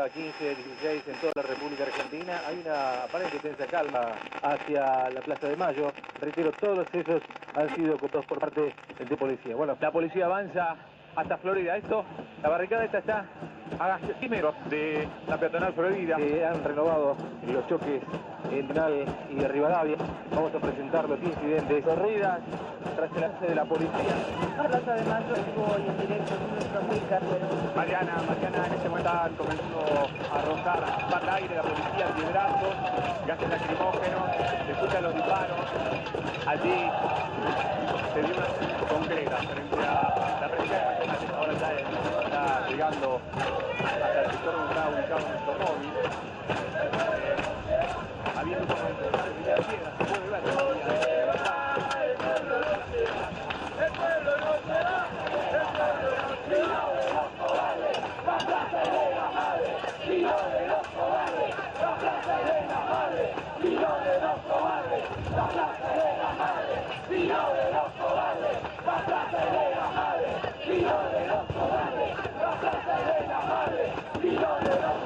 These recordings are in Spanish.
hora 15, 16 en toda la República Argentina. Hay una aparente tensa calma hacia la Plaza de Mayo. Reitero, todos los accesos han sido ocupados por parte de policía. Bueno, la policía avanza hasta Florida. La barricada esta está a 100 metros de la peatonal Florida. Han renovado los choques en Diagonal y de Rivadavia. Vamos a presentar los incidentes. Corridas tras el avance de la policía. Plaza de Mayo, hoy en directo en nuestra música. Mariana en este momento comenzó a arrojar al aire la policía, piedrazos, gases lacrimógenos, se escuchan los disparos. Allí se dio una concreta frente a la presencia de Nacional. Ahora está llegando hasta el sector donde está ubicado nuestro móvil. Habiendo comenzado a tirar piedras, se puede ver todavía. El pueblo no se va, el pueblo no se va. La plaza de la madre, tiro de los cobardes. La plaza de la madre, tiro de los cobardes. La plaza de la madre, tiro de los cobardes. La plaza de la madre, tiro de los cobardes. La plaza de la madre, tiro de los cobardes. La plaza de la madre, tiro de los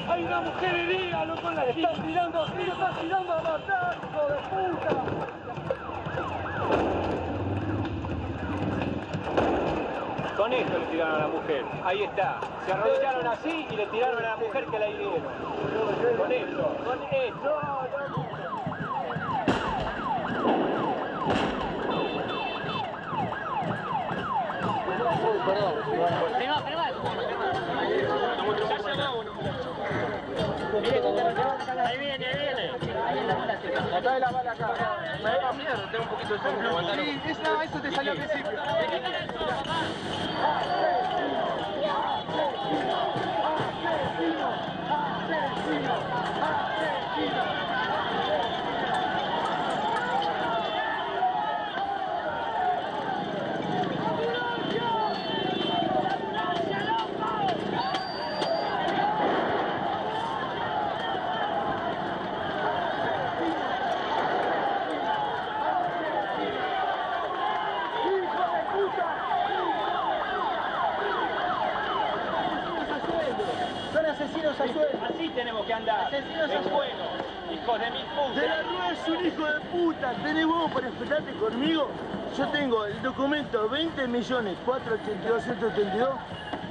hay una mujer herida, loco, la están tirando, están tirando a matar, hijo de puta. Con esto le tiraron a la mujer, ahí está. Se arrodillaron así y le tiraron a la mujer que la hirieron. Con esto, con esto. Ahí viene. Acá la bala acá. Me da miedo, tengo un poquito de sangre. Sí, eso te salió al principio. Así tenemos que andar, en fuego, hijos de mil putas. De la Rúa es un hijo de puta. ¿Tenés huevos para enfrentarte conmigo? Yo tengo el documento 20.482.182.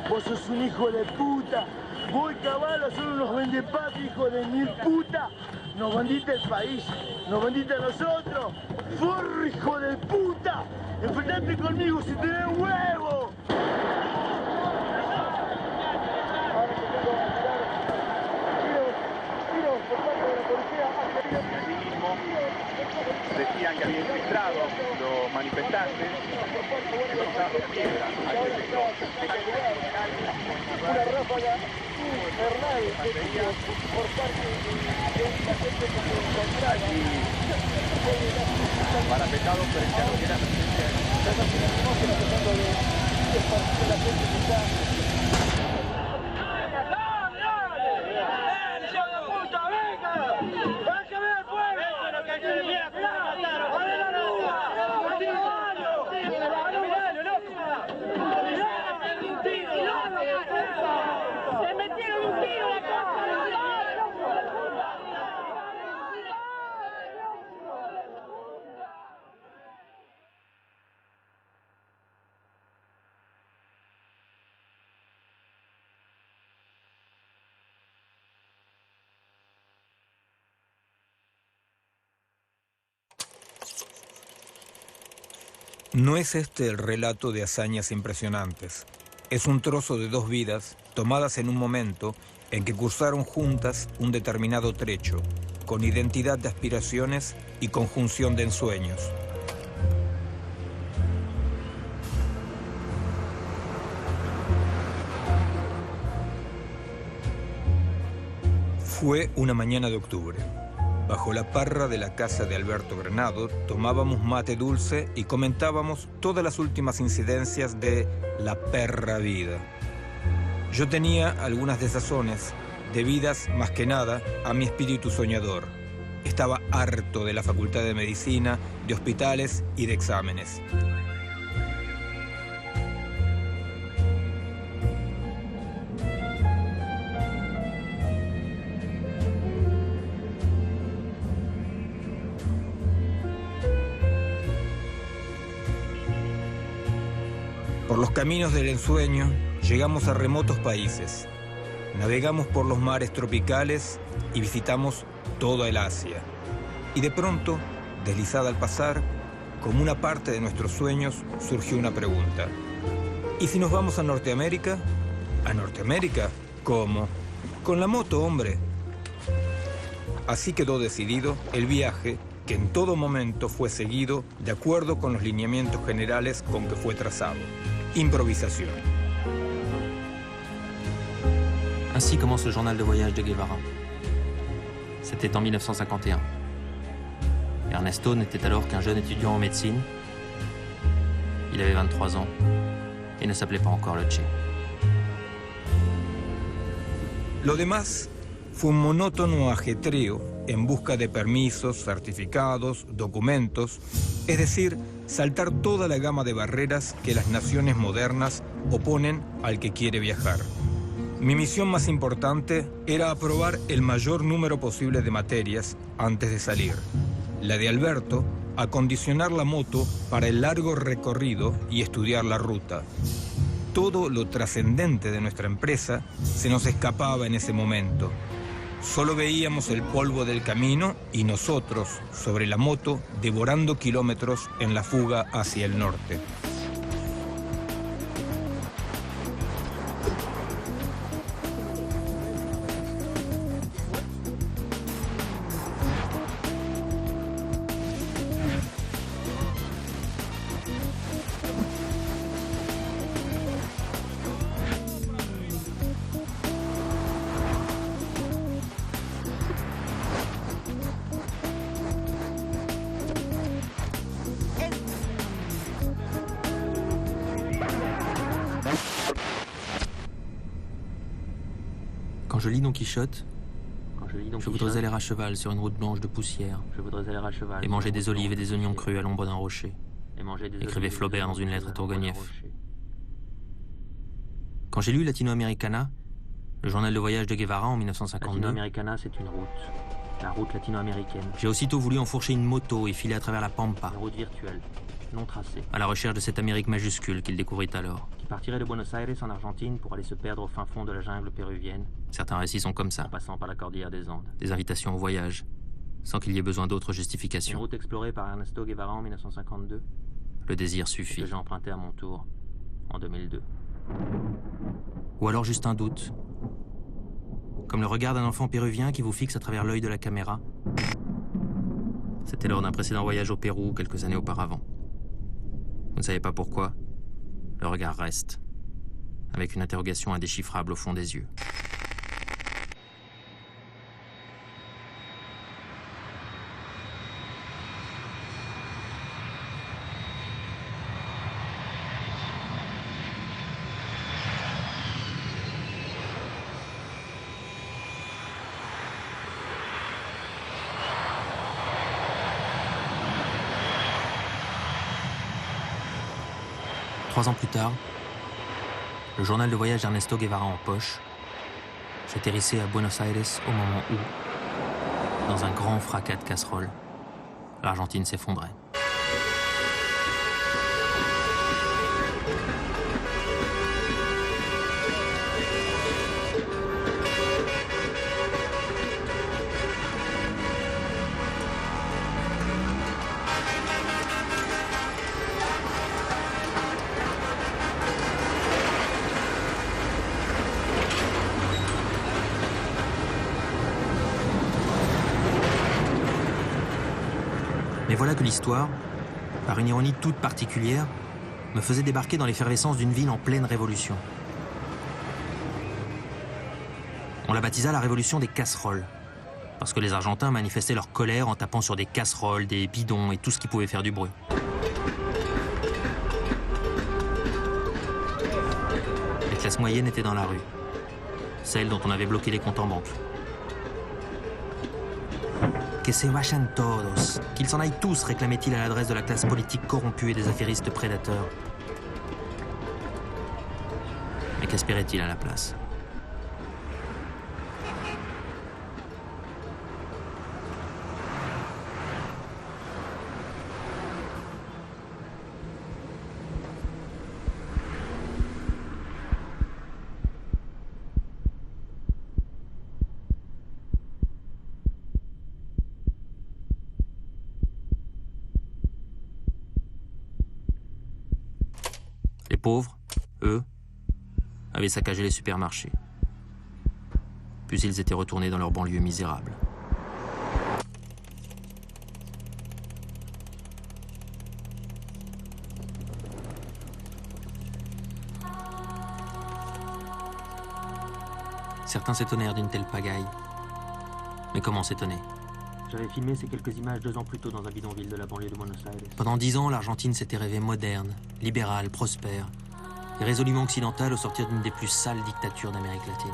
Vos sos un hijo de puta. Vos y Caballo son unos vendepatria, hijo de mil puta. Nos vendiste el país, nos vendiste a nosotros. Forro, hijo de puta. Enfrentate conmigo si tenés huevos. Decían que había infiltrado los manifestantes que lanzaron piedras al sector. Una ráfaga infernal por parte de la gente que se encontraba. Parapetados frente a lo que era la presencia de la gente que está... ¡Se metieron un tiro en la casa! No es este el relato de hazañas impresionantes. Es un trozo de dos vidas tomadas en un momento en que cursaron juntas un determinado trecho, con identidad de aspiraciones y conjunción de ensueños. Fue una mañana de octubre. Bajo la parra de la casa de Alberto Granado tomábamos mate dulce y comentábamos todas las últimas incidencias de la perra vida. Yo tenía algunas desazones, debidas más que nada a mi espíritu soñador. Estaba harto de la Facultad de Medicina, de hospitales y de exámenes. Por los caminos del ensueño llegamos a remotos países. Navegamos por los mares tropicales y visitamos toda el Asia. Y de pronto, deslizada al pasar, como una parte de nuestros sueños, surgió una pregunta. ¿Y si nos vamos a Norteamérica? ¿A Norteamérica? ¿Cómo? Con la moto, hombre. Así quedó decidido el viaje, que en todo momento fue seguido de acuerdo con los lineamientos generales con que fue trazado. Improvisación. Ainsi commence le journal de voyage de Guevara. C'était en 1951. Ernesto n'était alors qu'un jeune étudiant en médecine. Il avait 23 ans et ne s'appelait pas encore le Che. Lo demás fue un monótono ajetreo en busca de permisos, certificados, documentos, es decir, saltar toda la gama de barreras que las naciones modernas oponen al que quiere viajar. Mi misión más importante era aprobar el mayor número posible de materias antes de salir. La de Alberto, acondicionar la moto para el largo recorrido y estudiar la ruta. Todo lo trascendente de nuestra empresa se nos escapaba en ese momento. Solo veíamos el polvo del camino y nosotros, sobre la moto, devorando kilómetros en la fuga hacia el norte. Quand je lis Don Quichotte, je voudrais aller à cheval sur une route blanche de poussière et manger des olives et des oignons crus à l'ombre d'un rocher, écrivait Flaubert dans une lettre à Tourguenieff. Quand j'ai lu Latino-Americana, le journal de voyage de Guevara en 1952, Latino-Americana, c'est une route, la route latino-américaine. J'ai aussitôt voulu enfourcher une moto et filer à travers la Pampa, Une route virtuelle, non tracée, à la recherche de cette Amérique majuscule qu'il découvrit alors. qui partirait de Buenos Aires en Argentine pour aller se perdre au fin fond de la jungle péruvienne, Certains récits sont comme ça, en passant par la cordillère des Andes. des invitations au voyage, sans qu'il y ait besoin d'autres Une justifications. route explorée par Ernesto Guevara en 1952, Le désir que suffit. j'ai emprunté à mon tour en 2002. Ou alors juste un doute. Comme le regard d'un enfant péruvien qui vous fixe à travers l'œil de la caméra. C'était lors d'un précédent voyage au Pérou quelques années auparavant. Vous ne savez pas pourquoi. Le regard reste, avec une interrogation indéchiffrable au fond des yeux. Trois ans plus tard, le journal de voyage d'Ernesto Guevara en poche, j'atterrissais à Buenos Aires au moment où, dans un grand fracas de casserole, l'Argentine s'effondrait. voilà que l'histoire, par une ironie toute particulière, me faisait débarquer dans l'effervescence d'une ville en pleine révolution. On la baptisa la révolution des casseroles, parce que les Argentins manifestaient leur colère en tapant sur des casseroles, des bidons et tout ce qui pouvait faire du bruit. La classe moyenne était dans la rue, celle dont on avait bloqué les comptes en banque. Que se vayan todos, qu'ils s'en aillent tous, réclamait-il à l'adresse de la classe politique corrompue et des affairistes prédateurs. Mais qu'espérait-il à la place? Les pauvres, eux, avaient saccagé les supermarchés. Puis ils étaient retournés dans leur banlieue misérable. Certains s'étonnèrent d'une telle pagaille. Mais comment s'étonner? J'avais filmé ces quelques images 2 ans plus tôt dans un bidonville de la banlieue de Buenos Aires. Pendant 10 ans, l'Argentine s'était rêvée moderne, libérale, prospère, et résolument occidentale au sortir d'une des plus sales dictatures d'Amérique latine.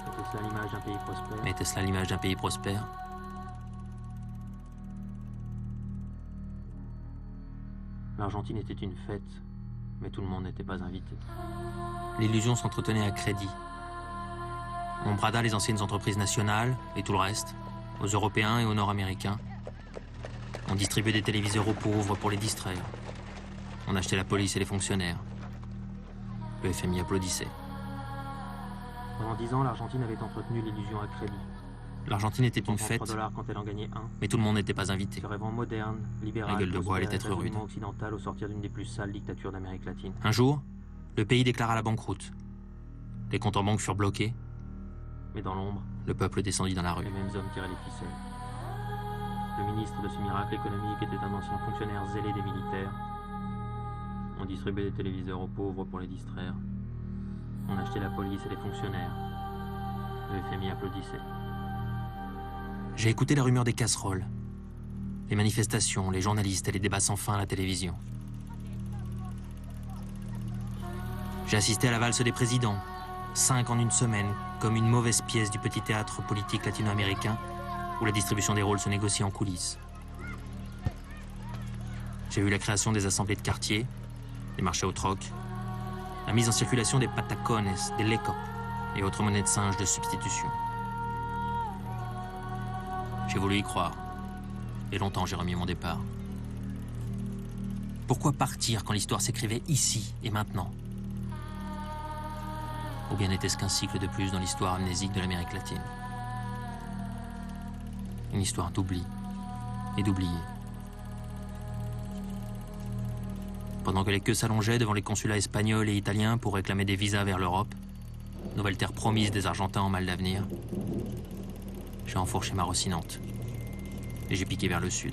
Était cela l'image d'un pays prospère? Mais était-ce là l'image d'un pays prospère? L'Argentine était une fête, mais tout le monde n'était pas invité. L'illusion s'entretenait à crédit. On brada les anciennes entreprises nationales et tout le reste, aux Européens et aux Nord-Américains. On distribuait des téléviseurs aux pauvres pour les distraire. On achetait la police et les fonctionnaires. Le FMI applaudissait. Pendant 10 ans, l'Argentine avait entretenu l'illusion à crédit. L'Argentine était une fête, $3 quand elle en gagnait un. mais tout le monde n'était pas invité. Se rêvant moderne, libérale, La gueule de bois allait être rude. occidentale au sortir d'une des plus sales dictatures d'Amérique latine. Un jour, le pays déclara la banqueroute. Les comptes en banque furent bloqués. Mais dans l'ombre, Le peuple descendit dans la rue. les mêmes hommes tiraient les ficelles. Le ministre de ce miracle économique était un ancien fonctionnaire zélé des militaires. On distribuait des téléviseurs aux pauvres pour les distraire. On achetait la police et les fonctionnaires. Le FMI applaudissait. J'ai écouté la rumeur des casseroles, les manifestations, les journalistes et les débats sans fin à la télévision. J'ai assisté à la valse des présidents, 5 en une semaine, comme une mauvaise pièce du petit théâtre politique latino-américain où la distribution des rôles se négocie en coulisses. J'ai vu la création des assemblées de quartier, des marchés au troc, la mise en circulation des patacones, des lecop et autres monnaies de singe de substitution. J'ai voulu y croire, et longtemps j'ai remis mon départ. Pourquoi partir quand l'histoire s'écrivait ici et maintenant? Ou bien était-ce qu'un cycle de plus dans l'histoire amnésique de l'Amérique latine? Une histoire d'oubli et d'oubliés. Pendant que les queues s'allongeaient devant les consulats espagnols et italiens pour réclamer des visas vers l'Europe, nouvelle terre promise des Argentins en mal d'avenir, j'ai enfourché ma rocinante et j'ai piqué vers le sud.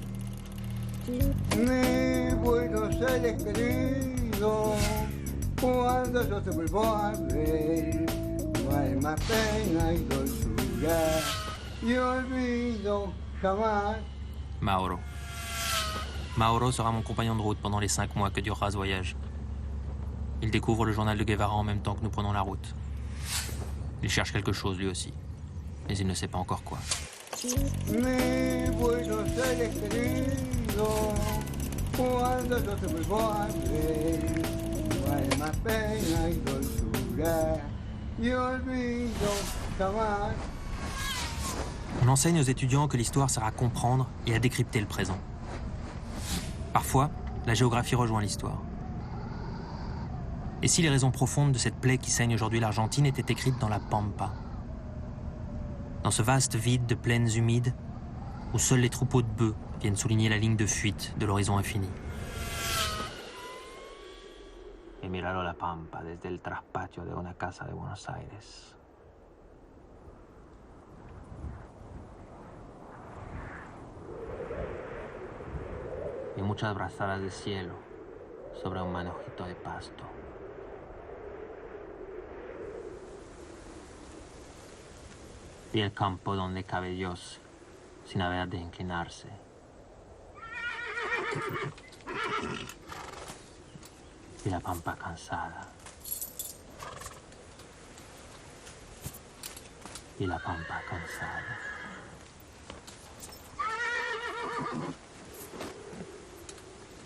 Mi Buenos Aires querido, cuando yo te vuelvo a ver, no hay más pena y dulzura, y olvido jamás. Mauro. Mauro sera mon compagnon de route pendant les 5 mois que durera ce voyage. Il découvre le journal de Guevara en même temps que nous prenons la route. Il cherche quelque chose lui aussi, mais il ne sait pas encore quoi. Mi Buenos Aires querido, cuando yo te vuelvo a ver, no hay más pena y dulzura, y olvido jamás. On enseigne aux étudiants que l'histoire sert à comprendre et à décrypter le présent. Parfois, la géographie rejoint l'histoire. Et si les raisons profondes de cette plaie qui saigne aujourd'hui l'Argentine étaient écrites dans la Pampa? Dans ce vaste vide de plaines humides, où seuls les troupeaux de bœufs viennent souligner la ligne de fuite de l'horizon infini. He mirado la pampa desde el traspatio de una casa de Buenos Aires. muchas brazadas de cielo sobre un manojito de pasto. Y el campo donde cabe Dios sin haber de inclinarse. Y la pampa cansada. Y la pampa cansada.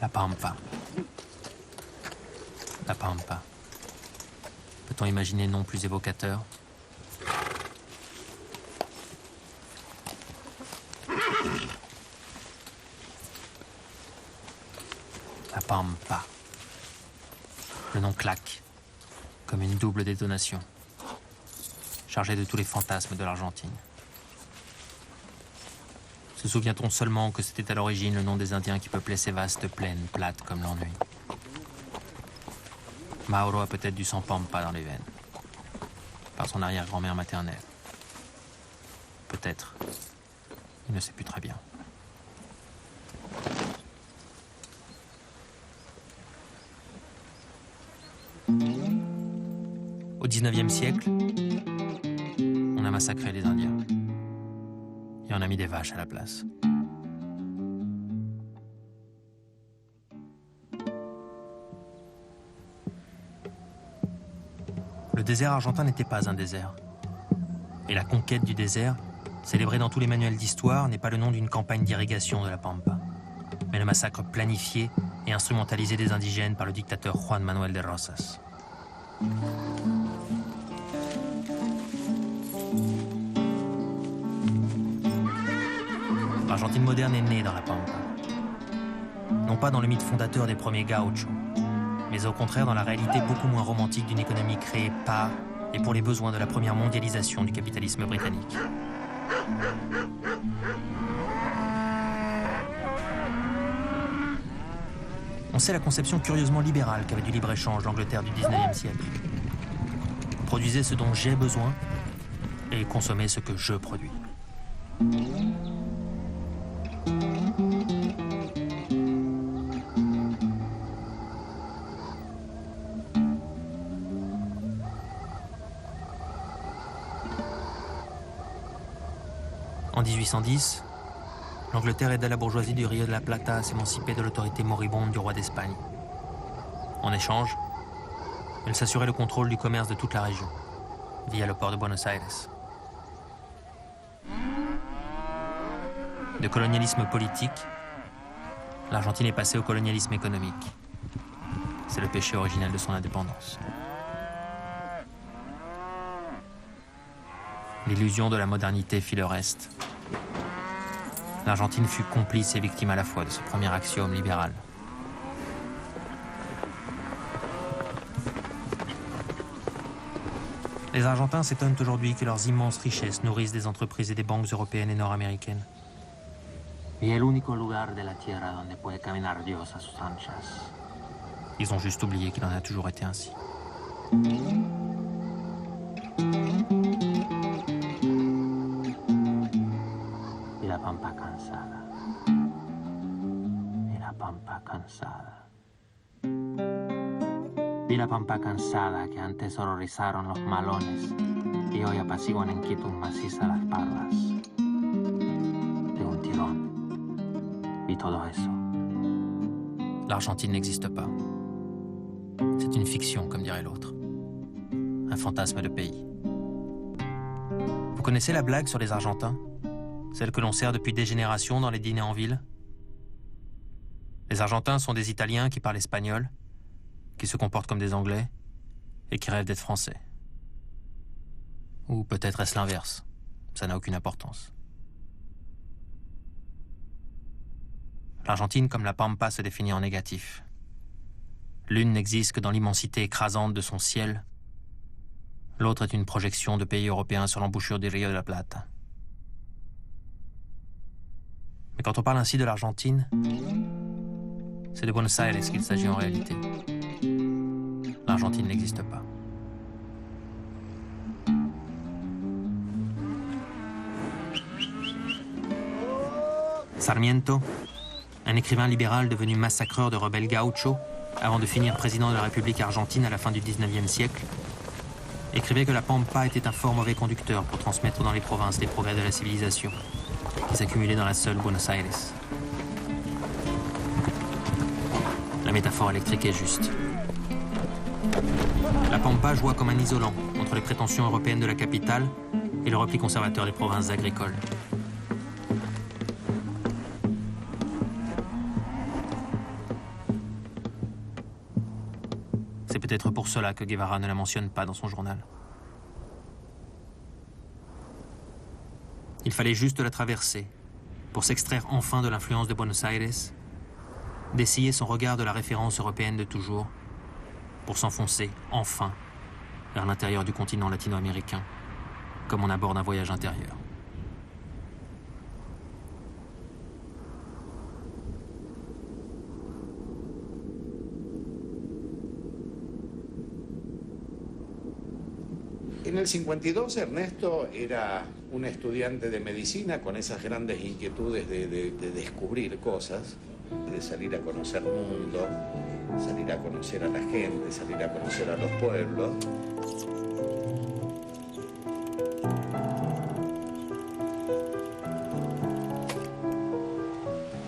La pampa. La pampa. Peut-on imaginer nom plus évocateur? La pampa. Le nom claque, comme une double détonation, chargée de tous les fantasmes de l'Argentine. Se souvient-on seulement que c'était à l'origine le nom des Indiens qui peuplaient ces vastes plaines plates comme l'ennui? Mauro a peut-être du sang pampa dans les veines, par son arrière-grand-mère maternelle. Peut-être. Il ne sait plus très bien. Au XIXe siècle, on a massacré les Indiens. Et on a mis des vaches à la place. Le désert argentin n'était pas un désert. Et la conquête du désert, célébrée dans tous les manuels d'histoire, n'est pas le nom d'une campagne d'irrigation de la Pampa, mais le massacre planifié et instrumentalisé des indigènes par le dictateur Juan Manuel de Rosas. L'Argentine moderne est née dans la Pampa. Non pas dans le mythe fondateur des premiers gauchos, mais au contraire dans la réalité beaucoup moins romantique d'une économie créée par et pour les besoins de la première mondialisation du capitalisme britannique. On sait la conception curieusement libérale qu'avait du libre-échange l'Angleterre du XIXe siècle. Produisez ce dont j'ai besoin et consommez ce que je produis. En 1810, l'Angleterre aida la bourgeoisie du Rio de la Plata à s'émanciper de l'autorité moribonde du roi d'Espagne. En échange, elle s'assurait le contrôle du commerce de toute la région, via le port de Buenos Aires. De colonialisme politique, l'Argentine est passée au colonialisme économique. C'est le péché originel de son indépendance. L'illusion de la modernité fit le reste. L'Argentine fut complice et victime à la fois de ce premier axiome libéral. Les Argentins s'étonnent aujourd'hui que leurs immenses richesses nourrissent des entreprises et des banques européennes et nord-américaines. Y el único lugar de la tierra donde puede caminar Dios a sus anchas. Ils ont juste oublié qu'il en a toujours été ainsi. Y la pampa cansada. Y la pampa cansada. Vi la pampa cansada que antes horrorizaron los malones y hoy apaciguan en quietud maciza las parras. De un tirón. Vi todo eso. L'Argentine n'existe pas. C'est une fiction, comme dirait l'autre. Un fantasme de pays. Vous connaissez la blague sur les Argentins? Celle que l'on sert depuis des générations dans les dîners en ville? Les Argentins sont des Italiens qui parlent espagnol, qui se comportent comme des Anglais et qui rêvent d'être Français. Ou peut-être est-ce l'inverse. Ça n'a aucune importance. L'Argentine, comme la Pampa, se définit en négatif. L'une n'existe que dans l'immensité écrasante de son ciel. L'autre est une projection de pays européens sur l'embouchure du Rio de la Plata. Mais quand on parle ainsi de l'Argentine, c'est de Buenos Aires qu'il s'agit en réalité. L'Argentine n'existe pas. Sarmiento, un écrivain libéral devenu massacreur de rebelles gauchos, avant de finir président de la République argentine à la fin du 19e siècle, écrivait que la Pampa était un fort mauvais conducteur pour transmettre dans les provinces les progrès de la civilisation, qui s'accumulaient dans la seule Buenos Aires. La métaphore électrique est juste. La Pampa joua comme un isolant entre les prétentions européennes de la capitale et le repli conservateur des provinces agricoles. C'est peut-être pour cela que Guevara ne la mentionne pas dans son journal. Il fallait juste la traverser pour s'extraire enfin de l'influence de Buenos Aires, d'essayer son regard de la référence européenne de toujours, pour s'enfoncer enfin vers l'intérieur du continent latino-américain, comme on aborde un voyage intérieur. En el 52 Ernesto era un estudiante de medicina con esas grandes inquietudes de descubrir cosas, de salir a conocer el mundo, salir a conocer a la gente, salir a conocer a los pueblos.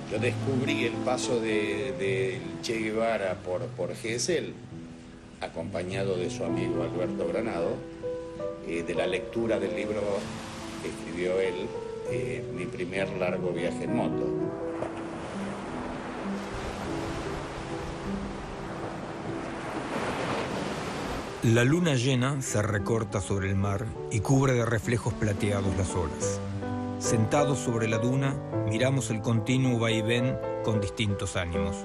Yo descubrí el paso de Che Guevara por Gesell, acompañado de su amigo Alberto Granado, de la lectura del libro que escribió él, Mi primer largo viaje en moto. La luna llena se recorta sobre el mar y cubre de reflejos plateados las olas. Sentados sobre la duna, miramos el continuo vaivén con distintos ánimos.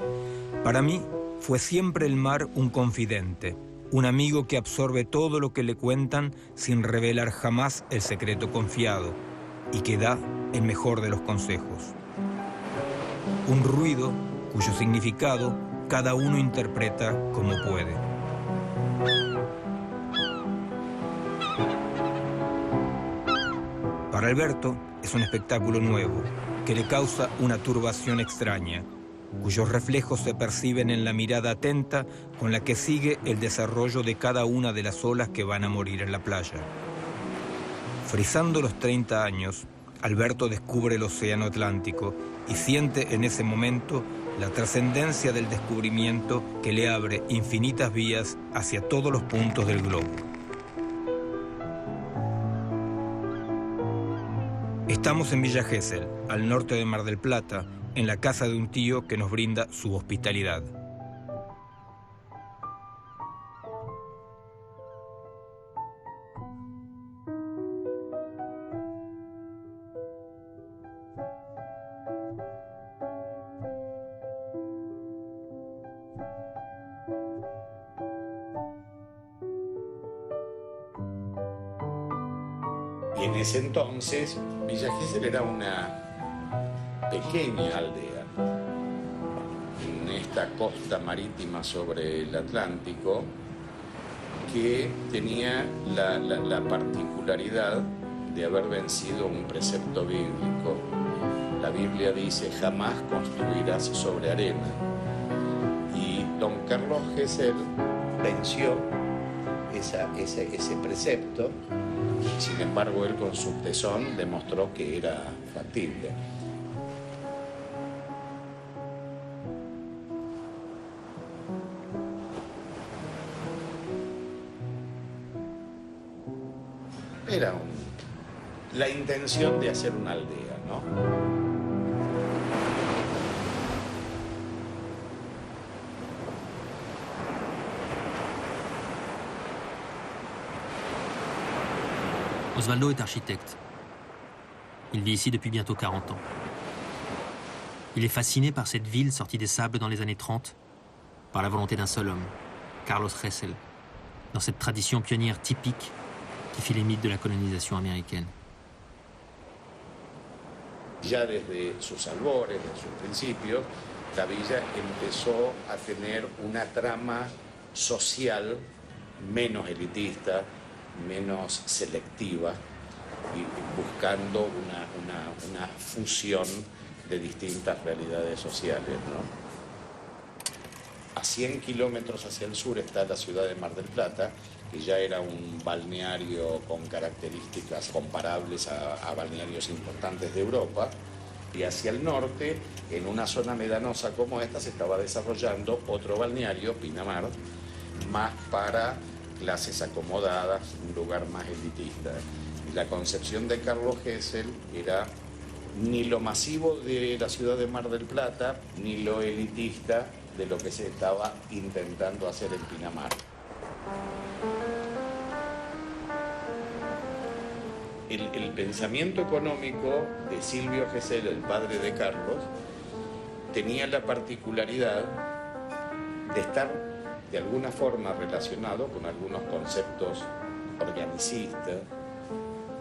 Para mí, fue siempre el mar un confidente, un amigo que absorbe todo lo que le cuentan sin revelar jamás el secreto confiado y que da el mejor de los consejos. Un ruido cuyo significado cada uno interpreta como puede. Para Alberto es un espectáculo nuevo que le causa una turbación extraña, cuyos reflejos se perciben en la mirada atenta con la que sigue el desarrollo de cada una de las olas que van a morir en la playa. Frisando los 30 años, Alberto descubre el océano Atlántico y siente en ese momento la trascendencia del descubrimiento que le abre infinitas vías hacia todos los puntos del globo. Estamos en Villa Gesell, al norte de Mar del Plata, en la casa de un tío que nos brinda su hospitalidad. Y en ese entonces, Villa Gesell era una pequeña aldea en esta costa marítima sobre el Atlántico que tenía la particularidad de haber vencido un precepto bíblico. La Biblia dice, jamás construirás sobre arena. Y don Carlos Gesell venció ese precepto. Sin embargo, él con su tesón demostró que era factible. Era la intención de hacer una aldea, ¿no? Osvaldo est architecte. Il vit ici depuis bientôt 40 ans. Il est fasciné par cette ville sortie des sables dans les années 30, par la volonté d'un seul homme, Carlos Gesell, dans cette tradition pionnière typique qui fit les mythes de la colonisation américaine. Ya desde sus albores, desde sus principios, la villa empezó a tener una trama social menos elitista, menos selectiva, y buscando una fusión de distintas realidades sociales, ¿no? A 100 kilómetros hacia el sur está la ciudad de Mar del Plata, que ya era un balneario con características comparables a balnearios importantes de Europa, y hacia el norte, en una zona medanosa como esta, se estaba desarrollando otro balneario, Pinamar, más para clases acomodadas, un lugar más elitista. Y la concepción de Carlos Gesell era ni lo masivo de la ciudad de Mar del Plata, ni lo elitista de lo que se estaba intentando hacer en Pinamar. El pensamiento económico de Silvio Gesell, el padre de Carlos, tenía la particularidad de estar de alguna forma relacionado con algunos conceptos organicistas.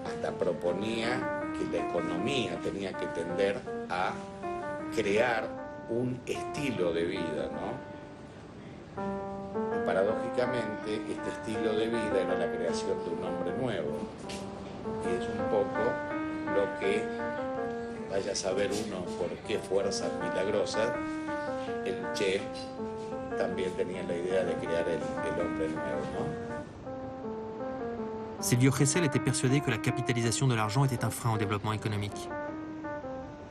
Hasta proponía que la economía tenía que tender a crear un estilo de vida, ¿no? Paradójicamente, este estilo de vida era la creación de un hombre nuevo, que es un poco lo que, vaya a saber uno por qué fuerzas milagrosas, el Che también tenía la idea de crear el hombre nuevo, ¿no? Silvio Gesell était persuadé que la capitalisation de l'argent était un frein au développement économique.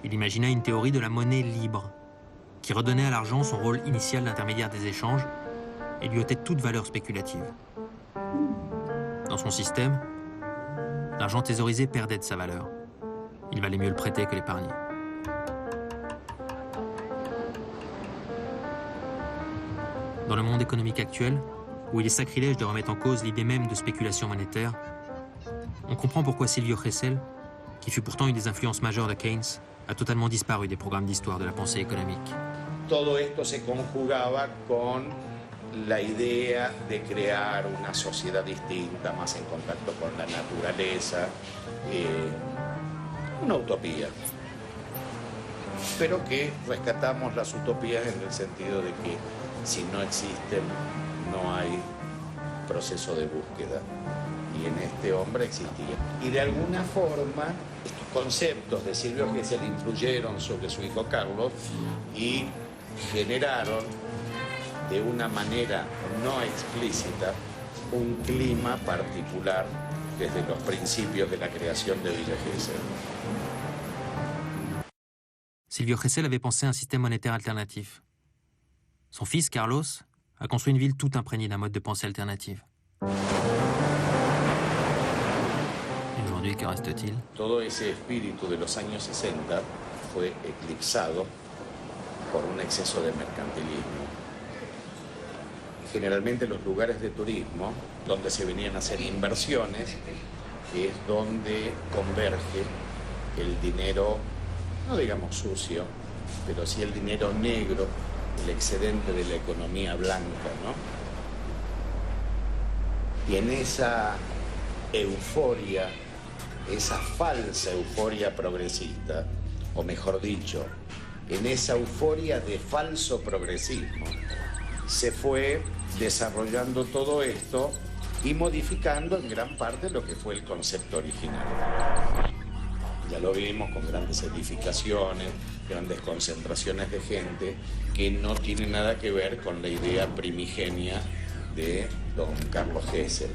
Il imaginait une théorie de la monnaie libre, qui redonnait à l'argent son rôle initial d'intermédiaire des échanges et lui ôtait toute valeur spéculative. Dans son système, l'argent thésaurisé perdait de sa valeur. Il valait mieux le prêter que l'épargner. Dans le monde économique actuel, où il est sacrilège de remettre en cause l'idée même de spéculation monétaire, on comprend pourquoi Silvio Gesell, qui fut pourtant une des influences majeures de Keynes, a totalement disparu des programmes d'histoire de la pensée économique. Todo esto se conjugaba con la idea de crear una sociedad distinta, más en contacto con la naturaleza, una utopía. Pero que rescatamos las utopías en el sentido de que si no existen, no hay proceso de búsqueda. Y en este hombre existía. Y de alguna forma, estos conceptos de Silvio Gesell influyeron sobre su hijo Carlos y generaron de una manera no explícita un clima particular desde los principios de la creación de Villa Gesell. Silvio Gesell avait pensé un système monétaire alternatif. Son fils, Carlos, a construit une ville toute imprégnée d'un mode de pensée alternative. Et aujourd'hui, que reste-t-il? Todo ese espíritu de los años 60 fue eclipsado por un exceso de mercantilismo. Generalmente los lugares de turismo donde se venían a hacer inversiones es donde converge el dinero, no digamos sucio, pero sí el dinero negro, el excedente de la economía blanca, ¿no? Y en esa euforia, esa falsa euforia progresista, o mejor dicho, en esa euforia de falso progresismo, se fue desarrollando todo esto y modificando en gran parte lo que fue el concepto original. Ya lo vimos con grandes edificaciones, grandes concentraciones de gente que no tiene nada que ver con la idea primigenia de don Carlos Gesell.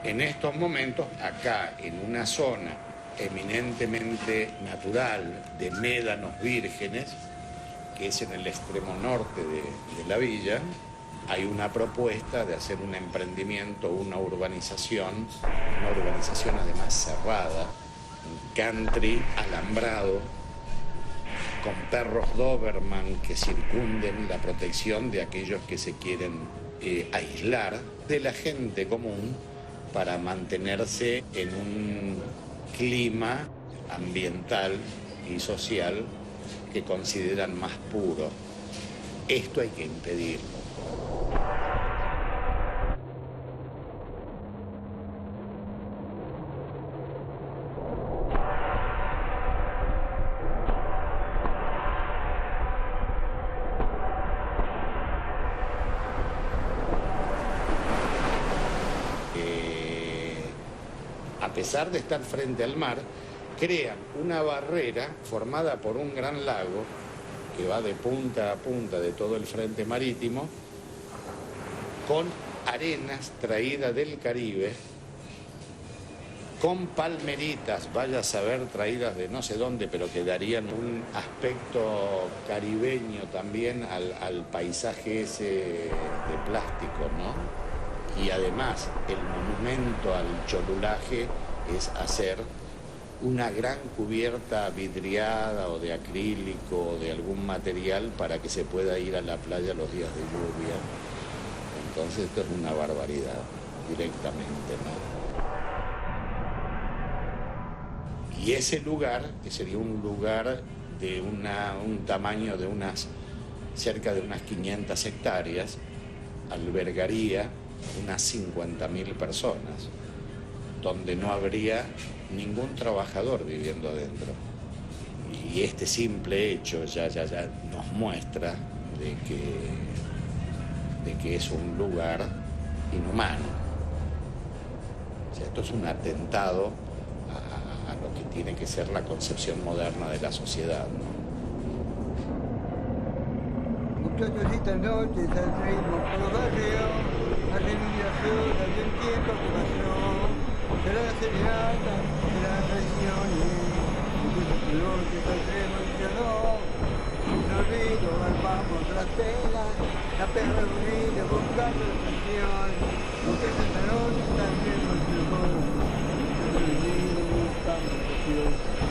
En estos momentos, acá, en una zona eminentemente natural de médanos vírgenes, que es en el extremo norte de la villa, hay una propuesta de hacer un emprendimiento, una urbanización además cerrada, un country alambrado, con perros Doberman que circunden la protección de aquellos que se quieren aislar de la gente común, para mantenerse en un clima ambiental y social que consideran más puro. Esto hay que impedirlo. pesar de estar frente al mar, crean una barrera formada por un gran lago que va de punta a punta de todo el frente marítimo, con arenas traídas del Caribe, con palmeritas, vaya a saber, traídas de no sé dónde, pero que darían un aspecto caribeño también al paisaje ese de plástico, ¿no? Y además, el monumento al cholulaje es hacer una gran cubierta vidriada o de acrílico o de algún material para que se pueda ir a la playa los días de lluvia. Entonces esto es una barbaridad, directamente, ¿no? Y ese lugar, que sería un lugar de un tamaño de cerca de unas 500 hectáreas, albergaría unas 50.000 personas, donde no habría ningún trabajador viviendo adentro. Y este simple hecho ya nos muestra de que es un lugar inhumano. O sea, esto es un atentado a lo que tiene que ser la concepción moderna de la sociedad, ¿no? Muchachos, esta noche saldremos por los barrios a revivir las horas del tiempo que pasó. Será la serenata, será las traiciones. Muchachos, esta noche saldremos entre dos. Sin olvido, armamos las pelas, la perra unida buscando la canción. Muchachos, esta noche saldremos entre dos.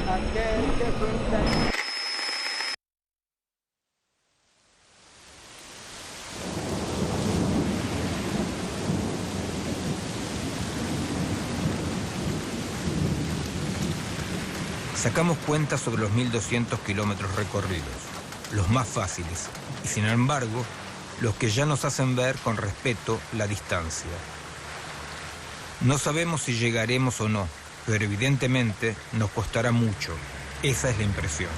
Aquel que cuenta. Sacamos cuentas sobre los 1.200 kilómetros recorridos, los más fáciles, y sin embargo, los que ya nos hacen ver con respeto la distancia. No sabemos si llegaremos o no, pero evidentemente nos costará mucho. Esa es la impresión.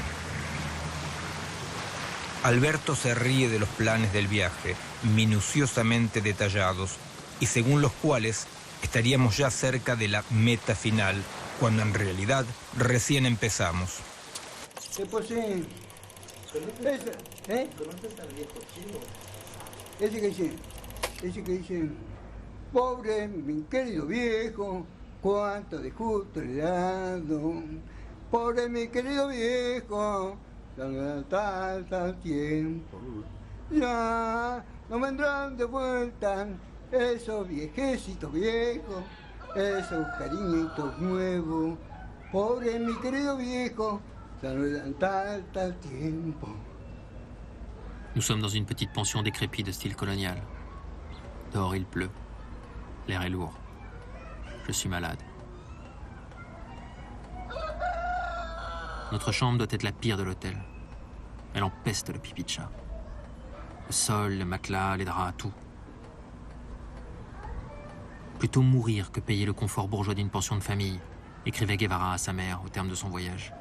Alberto se ríe de los planes del viaje, minuciosamente detallados, y según los cuales estaríamos ya cerca de la meta final, cuando en realidad recién empezamos. ¿Qué posee? ¿Conoces al viejo chivo? Ese que dice, pobre mi querido viejo, cuánto de justo le he dado. Pobre mi querido viejo, tal tiempo. Ya no vendrán de vuelta esos viejecitos viejos, esos cariñitos nuevos. Pobre mi querido viejo, tal tiempo. Nous sommes dans une petite pension décrépite de style colonial. Dehors il pleut. L'air est lourd. Je suis malade. Notre chambre doit être la pire de l'hôtel. Elle empeste le pipi de chat. Le sol, le matelas, les draps, tout. Plutôt mourir que payer le confort bourgeois d'une pension de famille, écrivait Guevara à sa mère au terme de son voyage.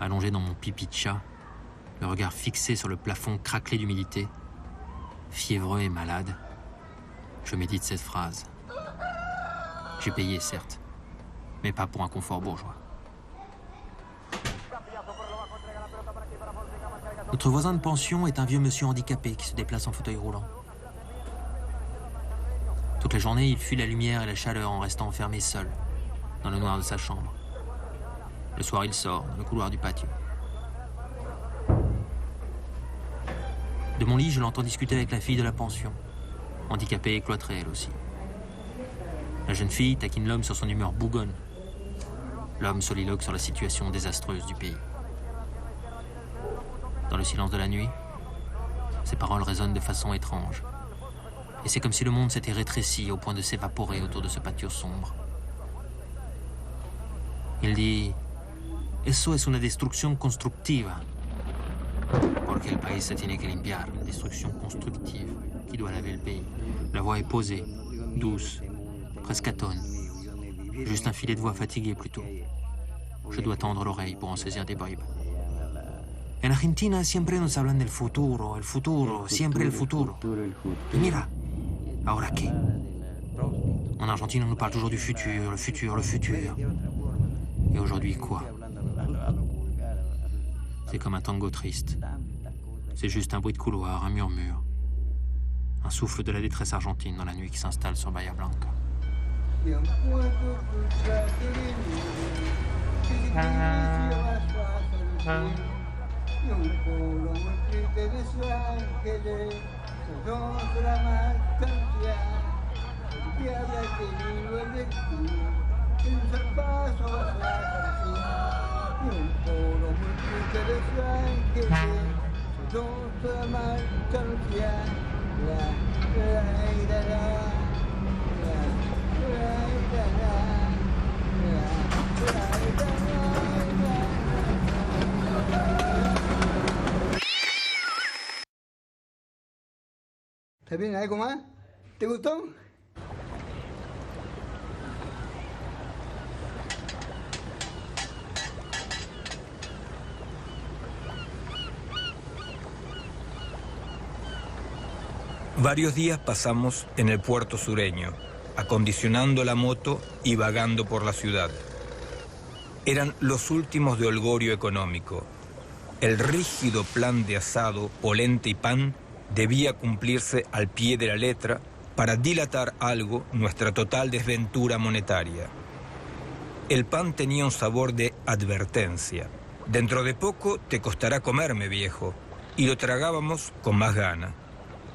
Allongé dans mon pipi de chat, le regard fixé sur le plafond craquelé d'humidité, fiévreux et malade, je médite cette phrase. J'ai payé, certes, mais pas pour un confort bourgeois. Notre voisin de pension est un vieux monsieur handicapé qui se déplace en fauteuil roulant. Toute la journée, il fuit la lumière et la chaleur en restant enfermé seul, dans le noir de sa chambre. Le soir, il sort, dans le couloir du patio. De mon lit, je l'entends discuter avec la fille de la pension, handicapée et cloîtrée elle aussi. La jeune fille taquine l'homme sur son humeur bougonne. L'homme soliloque sur la situation désastreuse du pays. Dans le silence de la nuit, ses paroles résonnent de façon étrange. Et c'est comme si le monde s'était rétréci au point de s'évaporer autour de ce patio sombre. Il dit: Eso es una destrucción constructiva. Porque el país se tiene que limpiar. La destruction constructive qui doit laver le pays. La voix est posée, douce, presque atone. Juste un filet de voix fatiguée plutôt. Je dois tendre l'oreille pour en saisir des bribes. En Argentina siempre nos hablan del futuro, siempre el futuro. Y mira, ¿ahora qué? En Argentine, on nous parle toujours du futur, le futur, le futur. Et aujourd'hui, quoi? C'est comme un tango triste. C'est juste un bruit de couloir, un murmure. Un souffle de la détresse argentine dans la nuit qui s'installe sur Bahía Blanca. ¿Está bien? ¿Algo más? ¿Te gustó? Varios días pasamos en el puerto sureño, acondicionando la moto y vagando por la ciudad. Eran los últimos de holgorio económico. El rígido plan de asado, polenta y pan debía cumplirse al pie de la letra para dilatar algo nuestra total desventura monetaria. El pan tenía un sabor de advertencia. Dentro de poco te costará comerme, viejo. Y lo tragábamos con más gana.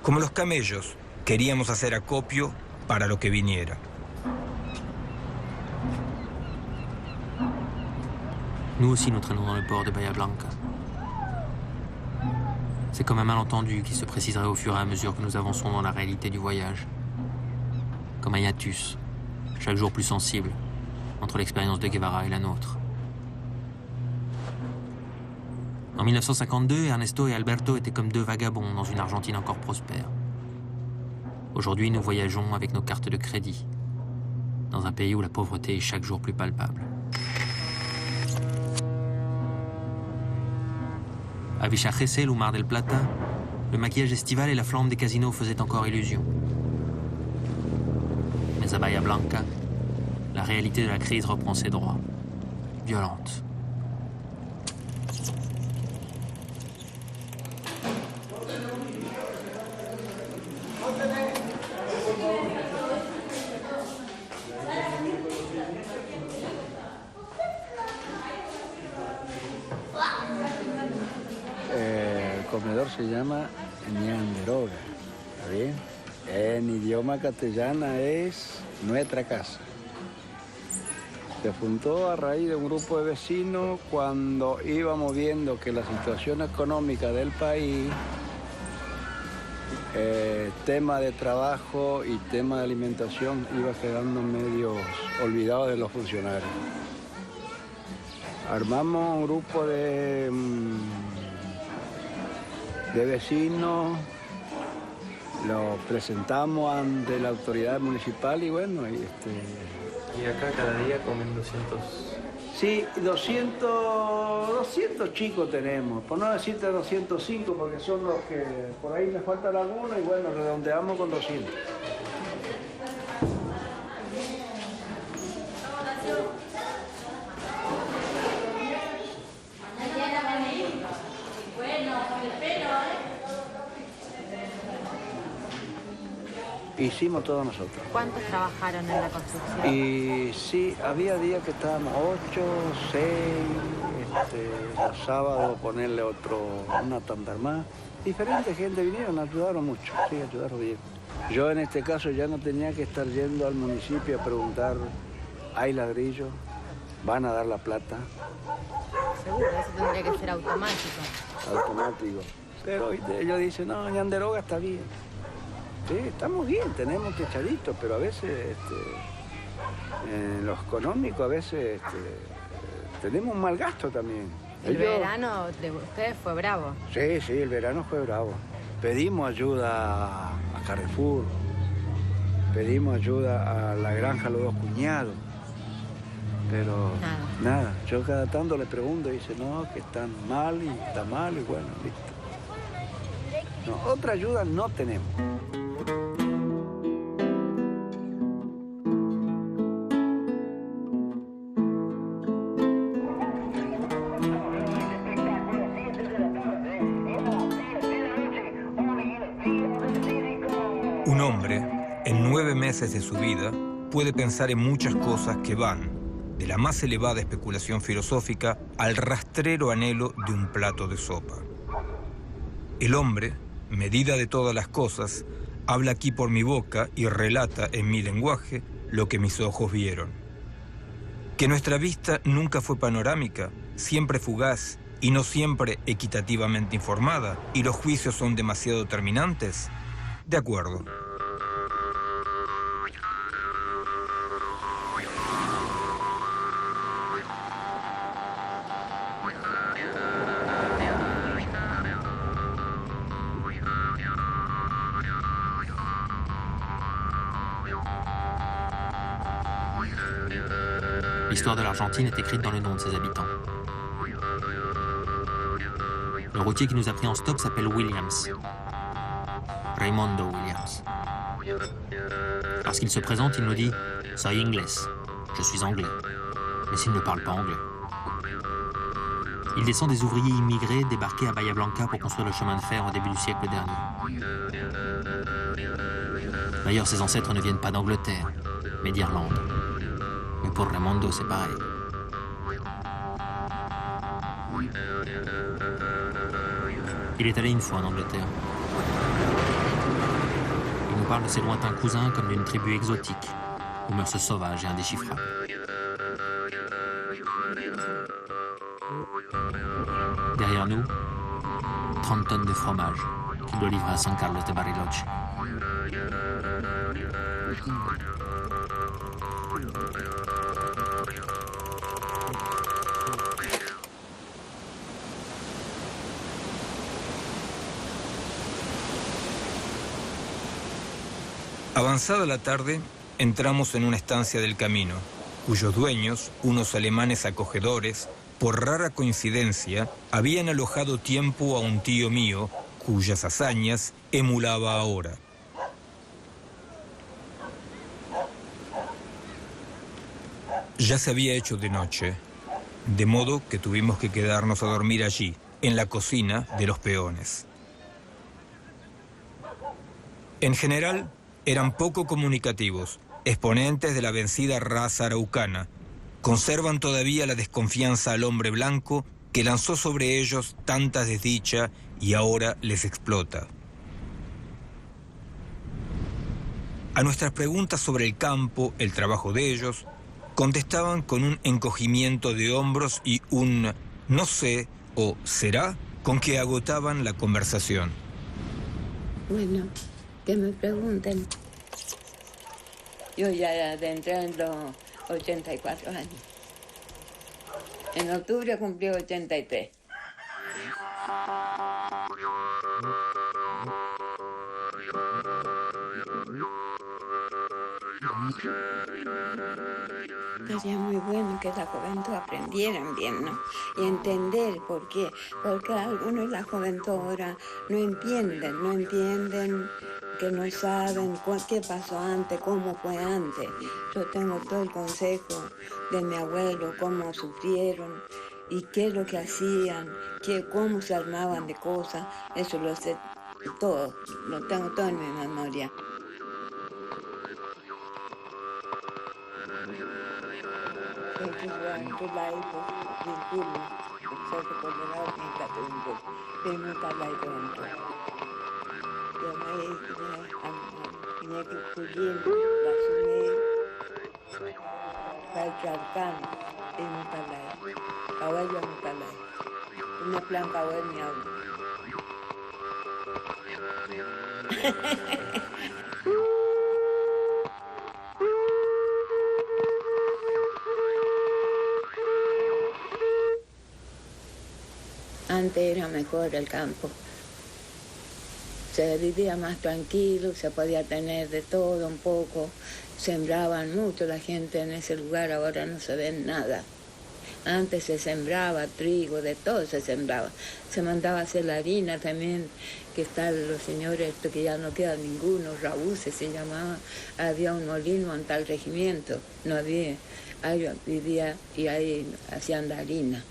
Como los camellos, queríamos hacer acopio para lo que viniera. Nous aussi, nous traînons dans le port de Bahía Blanca. C'est comme un malentendu qui se préciserait au fur et à mesure que nous avançons dans la réalité du voyage. Comme un hiatus, chaque jour plus sensible, entre l'expérience de Guevara et la nôtre. En 1952, Ernesto et Alberto étaient comme deux vagabonds dans une Argentine encore prospère. Aujourd'hui, nous voyageons avec nos cartes de crédit, dans un pays où la pauvreté est chaque jour plus palpable. À Villa Gesell ou Mar del Plata, le maquillage estival et la flamme des casinos faisaient encore illusion. Mais à Bahía Blanca, la réalité de la crise reprend ses droits, violente. El comedor se llama Ñanderoga, ¿está bien? En idioma castellano es nuestra casa. Se fundó a raíz de un grupo de vecinos cuando íbamos viendo que la situación económica del país, tema de trabajo y tema de alimentación iba quedando medio olvidado de los funcionarios. Armamos un grupo de vecinos, lo presentamos ante la autoridad municipal y bueno, Y acá cada día comen 200... Sí, 200 chicos tenemos, por no decirte 205 porque son los que, por ahí me falta alguno y bueno, redondeamos con 200. Hicimos todo nosotros. ¿Cuántos trabajaron en la construcción? Y sí, había días que estábamos 8, 6, los sábados ponerle una tanda más. Diferente gente vinieron, ayudaron mucho, sí, ayudaron bien. Yo en este caso ya no tenía que estar yendo al municipio a preguntar, ¿hay ladrillo? ¿Van a dar la plata? Seguro, eso tendría que ser automático. Automático. Pero ellos dicen, no, Ñanderoga está bien. Sí, estamos bien, tenemos techaditos, pero a veces en lo económico a veces tenemos un mal gasto también. El verano de ustedes fue bravo. Sí, el verano fue bravo. Pedimos ayuda a Carrefour, pedimos ayuda a la granja Los Dos Cuñados, pero nada. Yo cada tanto le pregunto y dice, no, que están mal y está mal y bueno, listo. No, otra ayuda no tenemos. Un hombre, en 9 meses de su vida, puede pensar en muchas cosas que van de la más elevada especulación filosófica al rastrero anhelo de un plato de sopa. El hombre, medida de todas las cosas, habla aquí por mi boca y relata en mi lenguaje lo que mis ojos vieron. Que nuestra vista nunca fue panorámica, siempre fugaz y no siempre equitativamente informada, y los juicios son demasiado terminantes, de acuerdo. L'histoire de l'Argentine est écrite dans le nom de ses habitants. Le routier qui nous a pris en stop s'appelle Williams. Raimundo Williams. Lorsqu'il se présente, il nous dit « Soy inglés ». Je suis anglais. Mais s'il ne parle pas anglais. Il descend des ouvriers immigrés débarqués à Bahia Blanca pour construire le chemin de fer au début du siècle dernier. D'ailleurs, ses ancêtres ne viennent pas d'Angleterre, mais d'Irlande. Mais pour Raimundo, c'est pareil. Il est allé une fois en Angleterre. Il nous parle de ses lointains cousins comme d'une tribu exotique, aux mœurs sauvages et indéchiffrables. Derrière nous, 30 tonnes de fromage qu'il doit livrer à San Carlos de Bariloche. Avanzada la tarde, entramos en una estancia del camino, cuyos dueños, unos alemanes acogedores, por rara coincidencia, habían alojado tiempo a un tío mío, cuyas hazañas emulaba ahora. Ya se había hecho de noche, de modo que tuvimos que quedarnos a dormir allí, en la cocina de los peones. En general, eran poco comunicativos, exponentes de la vencida raza araucana. Conservan todavía la desconfianza al hombre blanco que lanzó sobre ellos tanta desdicha y ahora les explota. A nuestras preguntas sobre el campo, el trabajo de ellos, contestaban con un encogimiento de hombros y un no sé o será con que agotaban la conversación. Bueno, que me pregunten. Yo ya adentré en los 84 años. En octubre cumplí 83. Sería muy bueno que la juventud aprendieran bien, ¿no? Y entender por qué. Porque algunos de la juventud ahora no entienden, que no saben qué pasó antes, cómo fue antes. Yo tengo todo el consejo de mi abuelo, cómo sufrieron y qué es lo que hacían, cómo se armaban de cosas. Eso lo sé todo, lo tengo todo en mi memoria. Antes era mejor el campo. Se vivía más tranquilo, se podía tener de todo un poco. Sembraban mucho la gente en ese lugar, ahora no se ve nada. Antes se sembraba trigo, de todo se sembraba. Se mandaba a hacer la harina también, que están los señores, que ya no queda ninguno, Raúl se llamaba. Había un molino en tal regimiento, no había. Ahí vivía y ahí hacían la harina.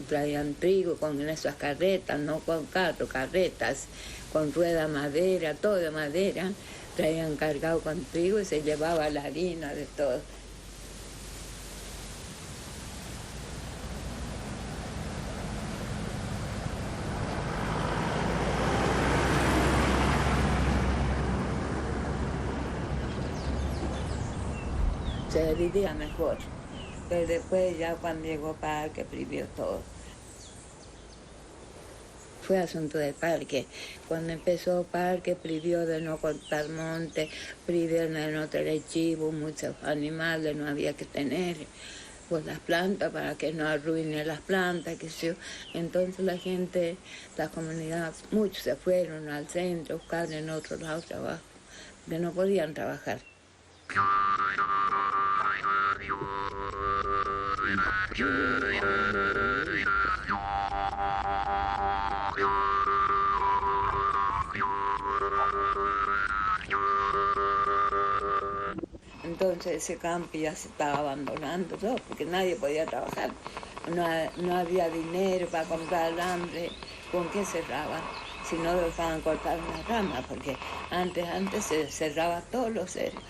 Traían trigo con esas carretas, no con carros, carretas, con rueda madera, todo de madera, traían cargado con trigo y se llevaba la harina de todo. Se vivía mejor, pero después ya cuando llegó Parque prohibió todo. Fue asunto de Parque. Cuando empezó Parque prohibió de no cortar monte, prohibió de no tener chivos, muchos animales no había que tener, pues las plantas para que no arruinen las plantas, que sé yo. Entonces la gente, la comunidad, muchos se fueron al centro a buscar en otro lado trabajo, que no podían trabajar. Entonces ese campo ya se estaba abandonando todo, porque nadie podía trabajar. No había dinero para comprar alambre. ¿Con qué cerraban? Si no lo dejaban cortar una rama, porque antes se cerraba todos los cerros.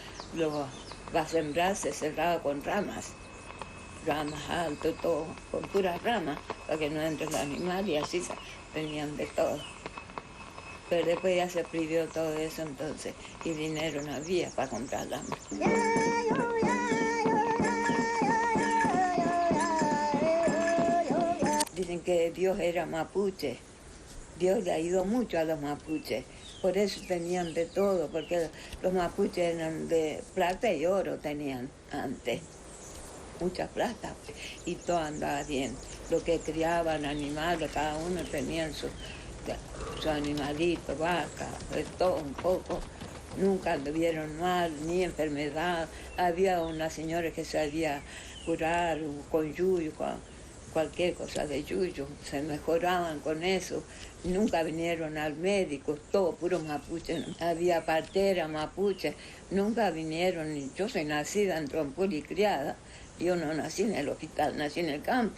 Para sembrar se cerraba con ramas altas, todo, con puras ramas, para que no entre los animales, y así tenían de todo. Pero después ya se prohibió todo eso entonces, y dinero no había para comprar alambre. Dicen que Dios era mapuche. Dios le ayudó mucho a los mapuches. Por eso tenían de todo, porque los mapuches eran de plata y oro tenían antes. Mucha plata. Y todo andaba bien. Lo que criaban animales, cada uno tenía su animalito, vaca, de todo un poco. Nunca anduvieron mal, ni enfermedad. Había una señora que sabía curar con yuyo, cualquier cosa de yuyo, se mejoraban con eso. Nunca vinieron al médico, todo puro mapuche. Había partera mapuche, nunca vinieron. Yo soy nacida en Trompul y criada. Yo no nací en el hospital, nací en el campo.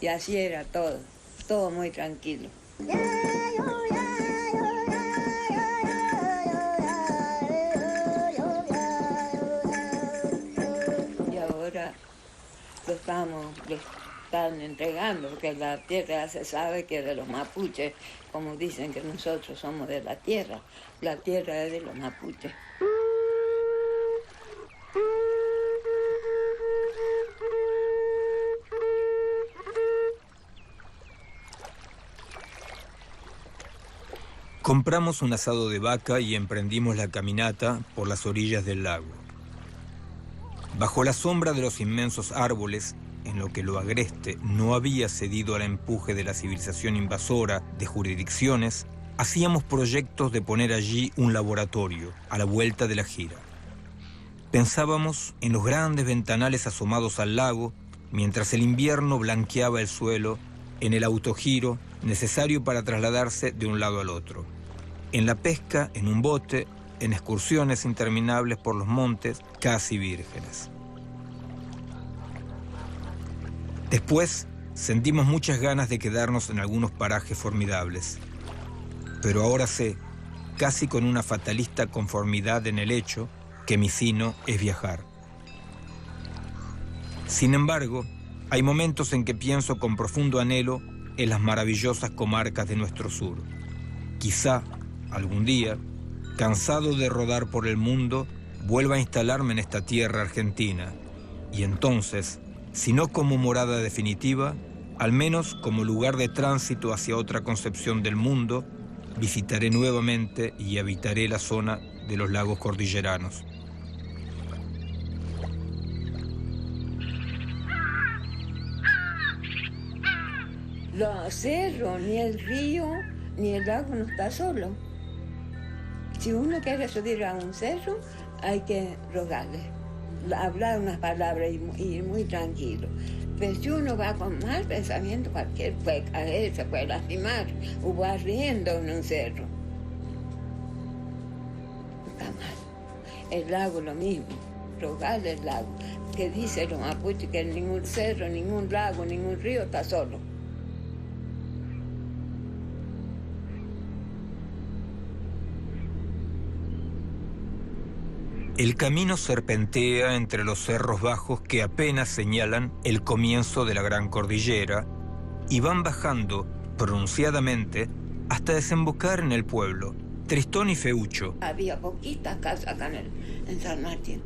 Y así era todo muy tranquilo. Y ahora lo están entregando, porque la tierra se sabe que es de los mapuches, como dicen que nosotros somos de la tierra es de los mapuches. Compramos un asado de vaca y emprendimos la caminata por las orillas del lago. Bajo la sombra de los inmensos árboles, en lo que lo agreste no había cedido al empuje de la civilización invasora de jurisdicciones, hacíamos proyectos de poner allí un laboratorio a la vuelta de la gira. Pensábamos en los grandes ventanales asomados al lago, mientras el invierno blanqueaba el suelo, en el autogiro necesario para trasladarse de un lado al otro, en la pesca en un bote, en excursiones interminables por los montes casi vírgenes. Después sentimos muchas ganas de quedarnos en algunos parajes formidables, pero ahora sé, casi con una fatalista conformidad en el hecho, que mi sino es viajar. Sin embargo, hay momentos en que pienso con profundo anhelo en las maravillosas comarcas de nuestro sur. Quizá, algún día, cansado de rodar por el mundo, vuelva a instalarme en esta tierra argentina, y entonces, si no como morada definitiva, al menos como lugar de tránsito hacia otra concepción del mundo, visitaré nuevamente y habitaré la zona de los lagos cordilleranos. Los cerros, ni el río, ni el lago no está solo. Si uno quiere subir a un cerro, hay que rogarle, hablar unas palabras y ir muy tranquilo. Pero si uno va con mal pensamiento, cualquier puede caer, se puede lastimar, o va riendo en un cerro. Está mal. El lago lo mismo, rogarle el lago. Que dice los mapuches que ningún cerro, ningún lago, ningún río está solo. El camino serpentea entre los cerros bajos que apenas señalan el comienzo de la Gran Cordillera y van bajando pronunciadamente hasta desembocar en el pueblo, Tristón y Feucho. Había poquitas casas acá en San Martín.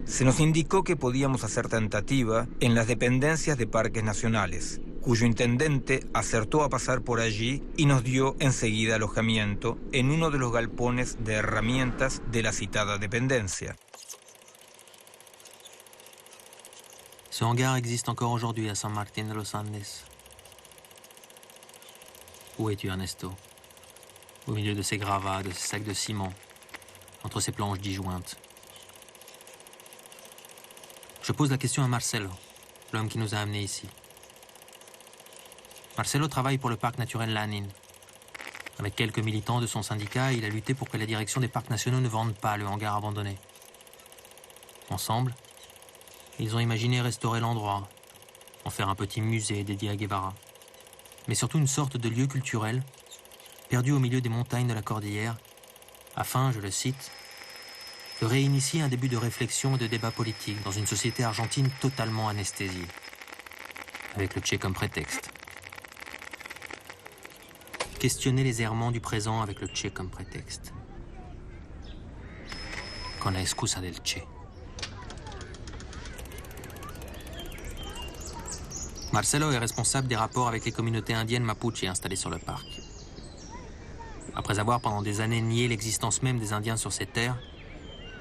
Se nos indicó que podíamos hacer tentativa en las dependencias de parques nacionales, cuyo intendente acertó a pasar por allí y nos dio enseguida alojamiento en uno de los galpones de herramientas de la citada dependencia. Ce hangar existe encore aujourd'hui à San Martín de los Andes. Où es-tu, Ernesto? Au milieu de ces gravats, de ces sacs de ciment, entre ces planches disjointes. Je pose la question à Marcelo, l'homme qui nous a amenés ici. Marcelo travaille pour le parc naturel Lanín. Avec quelques militants de son syndicat, il a lutté pour que la direction des parcs nationaux ne vende pas le hangar abandonné. Ensemble, ils ont imaginé restaurer l'endroit, en faire un petit musée dédié à Guevara, mais surtout une sorte de lieu culturel perdu au milieu des montagnes de la Cordillère, afin, je le cite, de réinitier un début de réflexion et de débat politique dans une société argentine totalement anesthésiée, avec le Che comme prétexte. Questionner les errements du présent avec le Che comme prétexte. Con la excusa del Che. Marcelo est responsable des rapports avec les communautés indiennes mapuche installées sur le parc. Après avoir pendant des années nié l'existence même des Indiens sur ces terres,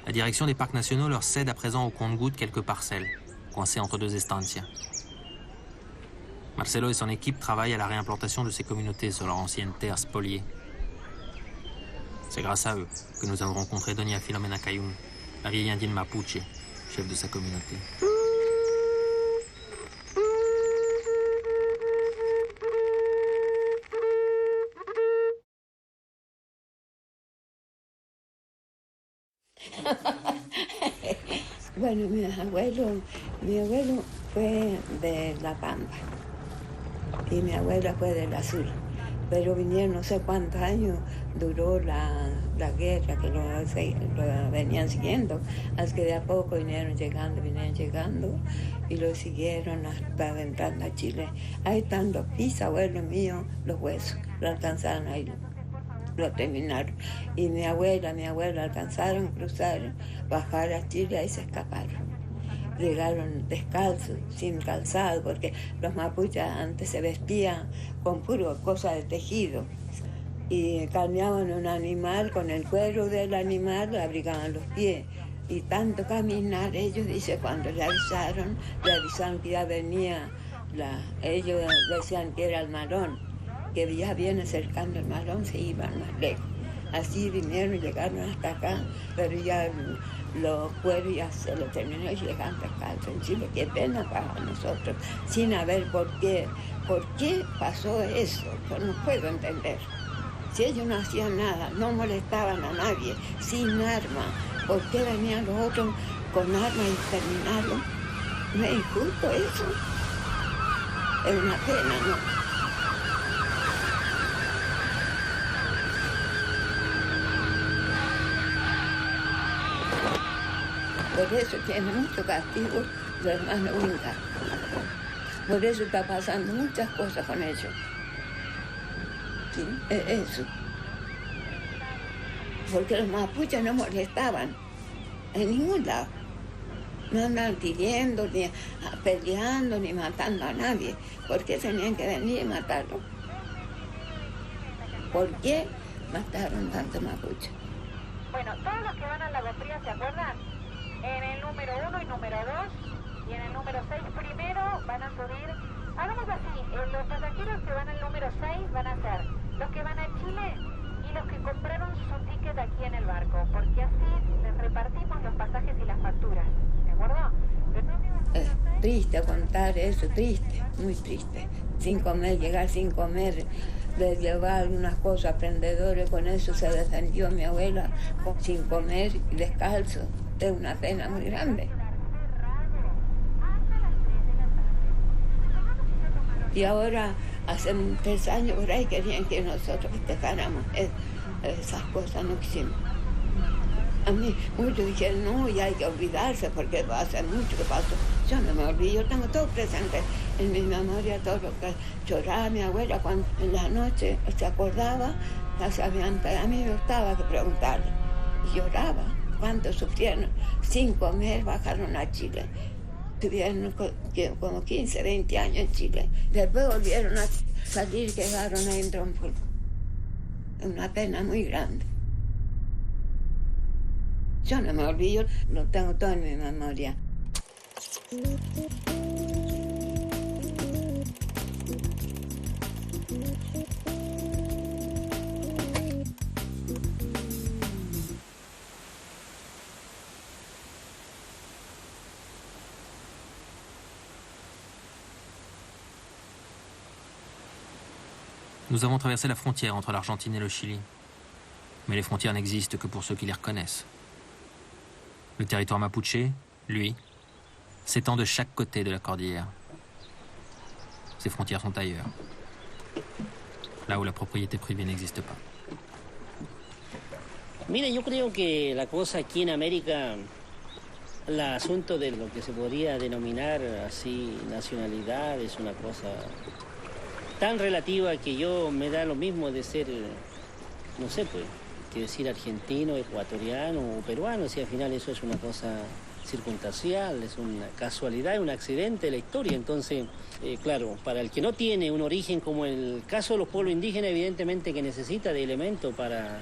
la direction des parcs nationaux leur cède à présent au compte-gouttes quelques parcelles, coincées entre deux estancias. Marcelo et son équipe travaillent à la réimplantation de ces communautés sur leur ancienne terre spoliée. C'est grâce à eux que nous avons rencontré Doña Filomena Cayún, la vieille indienne mapuche, chef de sa communauté. Bueno, mi abuelo fue de La Pampa y mi abuela fue del Azul, pero vinieron no sé cuántos años, duró la guerra que lo venían siguiendo, hasta que de a poco vinieron llegando y lo siguieron hasta entrando a Chile. Ahí están los bisabuelos míos, los huesos, lo alcanzaron ahí. Lo terminaron. Y mi abuela alcanzaron, cruzaron, bajar a Chile y se escaparon. Llegaron descalzos, sin calzado, porque los mapuches antes se vestían con puro cosa de tejido. Y carneaban un animal, con el cuero del animal le abrigaban los pies. Y tanto caminar, ellos, dice, cuando le avisaron que ya venía, ellos decían que era el Malón, que ya viene acercando el Malón, se iban más lejos. Así vinieron y llegaron hasta acá, pero ya los cueros ya se lo terminó y llegaron descalzos en Chile. Qué pena para nosotros, sin saber por qué pasó eso. Yo no puedo entender. Si ellos no hacían nada, no molestaban a nadie, sin arma, ¿por qué venían los otros con armas y terminaron? ¿No es injusto eso? Es una pena, ¿no? Por eso tiene mucho castigo el hermano Inca. Por eso está pasando muchas cosas con ellos. Sí, eso. Porque los mapuches no molestaban en ningún lado. No andaban pidiendo, ni peleando, ni matando a nadie. ¿Por qué tenían que venir y matarlo? ¿Por qué mataron tantos mapuches? Bueno, todos los que van a la Lagopría, ¿se acuerdan? En el número 1 y número 2 y en el número 6 primero van a subir. Hagamos así, los pasajeros que van al número 6 van a ser los que van a Chile y los que compraron su ticket aquí en el barco, porque así les repartimos los pasajes y las facturas, ¿de acuerdo? Es triste contar eso, triste, muy triste. Sin comer, llegar sin comer, de llevar algunas cosas, prendedores, con eso se defendió mi abuela, sin comer y descalzo. Es una pena muy grande. Y ahora, hace 3 años por ahí, querían que nosotros festejáramos. Esas cosas no quisimos. A mí muchos dijeron, no, y hay que olvidarse porque hace mucho que pasó. Yo no me olvido, yo tengo todo presente en mi memoria, todo lo que lloraba mi abuela cuando en la noche se acordaba, a mí me gustaba que preguntarle. Y lloraba, cuánto sufrieron, sin comer bajaron a Chile. Tuvieron como 15, 20 años en Chile. Después volvieron a salir, quedaron ahí en Trompo. Una pena muy grande. Yo no me olvido, lo tengo todo en mi memoria. Nous avons traversé la frontière entre l'Argentine et le Chili. Mais les frontières n'existent que pour ceux qui les reconnaissent. Le territoire mapuche, lui, s'étend de chaque côté de la cordillère. Ces frontières sont ailleurs, là où la propriété privée n'existe pas. Mira, yo creo que la cosa aquí en América, el asunto de lo que se podría denominar así nacionalidad es una cosa tan relativa que yo me da lo mismo de ser, no sé, pues, que decir argentino, ecuatoriano o peruano, si al final eso es una cosa circunstancial, es una casualidad, un accidente de la historia. Entonces, claro, para el que no tiene un origen como el caso de los pueblos indígenas, evidentemente que necesita de elementos para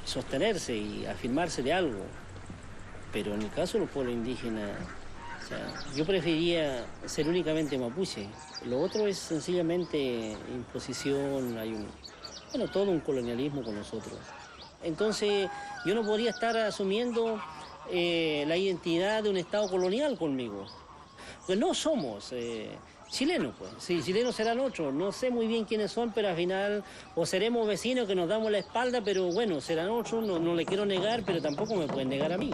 sostenerse y afirmarse de algo. Pero en el caso de los pueblos indígenas, o sea, yo preferiría ser únicamente mapuche. Lo otro es sencillamente imposición, hay todo un colonialismo con nosotros. Entonces, yo no podría estar asumiendo la identidad de un Estado colonial conmigo. Pues no somos chilenos, pues. Sí, chilenos serán otros. No sé muy bien quiénes son, pero al final o seremos vecinos que nos damos la espalda, pero bueno, serán otros, no le quiero negar, pero tampoco me pueden negar a mí.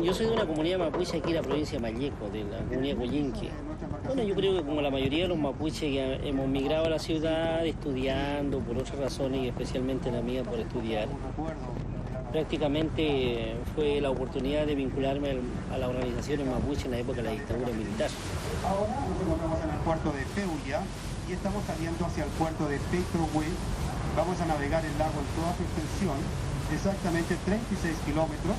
Yo soy de una comunidad mapuche aquí en la provincia de Malleco, de la comunidad Coyinque. Bueno, yo creo que como la mayoría de los mapuches que hemos migrado a la ciudad estudiando por otras razones y especialmente la mía por estudiar, prácticamente fue la oportunidad de vincularme a las organizaciones mapuche en la época de la dictadura militar. Ahora nos encontramos en el puerto de Peulla y estamos saliendo hacia el puerto de Petrohue. Vamos a navegar el lago en toda su extensión, exactamente 36 kilómetros.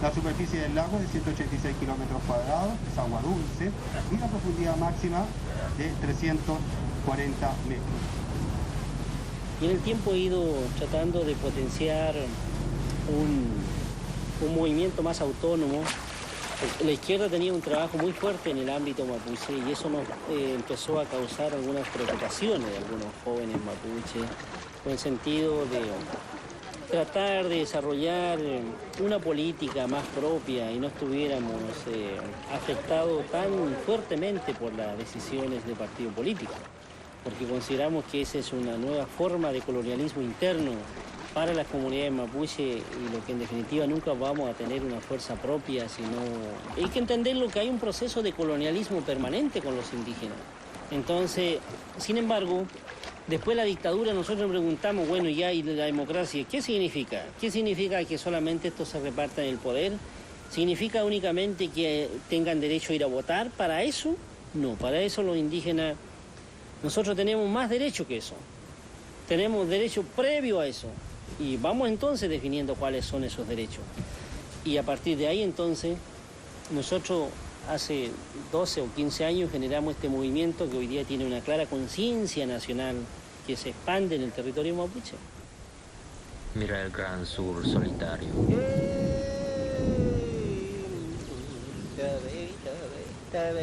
La superficie del lago es de 186 kilómetros cuadrados, es agua dulce y la profundidad máxima de 340 metros. Y en el tiempo he ido tratando de potenciar un movimiento más autónomo. La izquierda tenía un trabajo muy fuerte en el ámbito mapuche y eso nos empezó a causar algunas preocupaciones de algunos jóvenes mapuches, con el sentido de tratar de desarrollar una política más propia y no estuviéramos afectados tan fuertemente por las decisiones de partido político, porque consideramos que esa es una nueva forma de colonialismo interno para las comunidades mapuche y lo que en definitiva nunca vamos a tener una fuerza propia, sino hay que entenderlo que hay un proceso de colonialismo permanente con los indígenas. Entonces, sin embargo, después de la dictadura nosotros nos preguntamos, bueno, ya y la democracia, ¿qué significa? ¿Qué significa que solamente estos se repartan el poder? ¿Significa únicamente que tengan derecho a ir a votar? ¿Para eso? No, para eso los indígenas, nosotros tenemos más derecho que eso. Tenemos derecho previo a eso. Y vamos entonces definiendo cuáles son esos derechos. Y a partir de ahí entonces, nosotros hace 12 o 15 años generamos este movimiento que hoy día tiene una clara conciencia nacional que se expande en el territorio mapuche. Mira el gran sur solitario.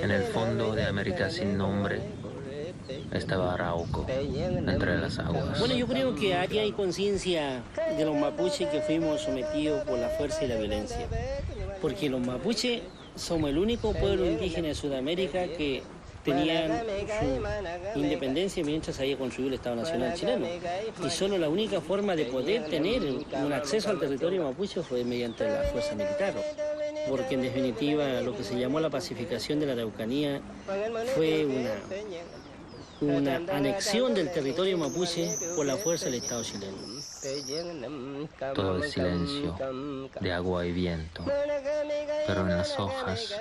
En el fondo de América sin nombre estaba Arauco, entre las aguas. Bueno, yo creo que aquí hay conciencia de los mapuches que fuimos sometidos por la fuerza y la violencia. Porque los mapuches somos el único pueblo indígena de Sudamérica que tenían su independencia mientras había construido el Estado Nacional chileno. Y solo la única forma de poder tener un acceso al territorio mapuche fue mediante la fuerza militar. porque en definitiva lo que se llamó la pacificación de la Araucanía fue una anexión del territorio mapuche por la fuerza del Estado chileno. Todo es silencio, de agua y viento, pero en las hojas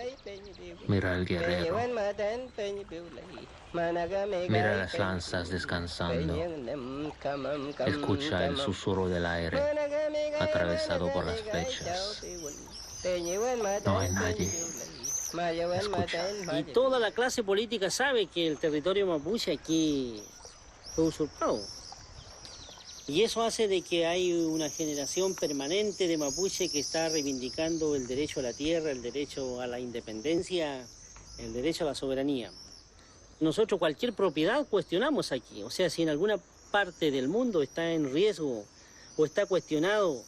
mira al guerrero, mira las lanzas descansando, escucha el susurro del aire atravesado por las flechas. No hay nadie. Escucha. Y toda la clase política sabe que el territorio mapuche aquí fue usurpado. Y eso hace de que hay una generación permanente de mapuche que está reivindicando el derecho a la tierra, el derecho a la independencia, el derecho a la soberanía. Nosotros cualquier propiedad cuestionamos aquí. O sea, si en alguna parte del mundo está en riesgo o está cuestionado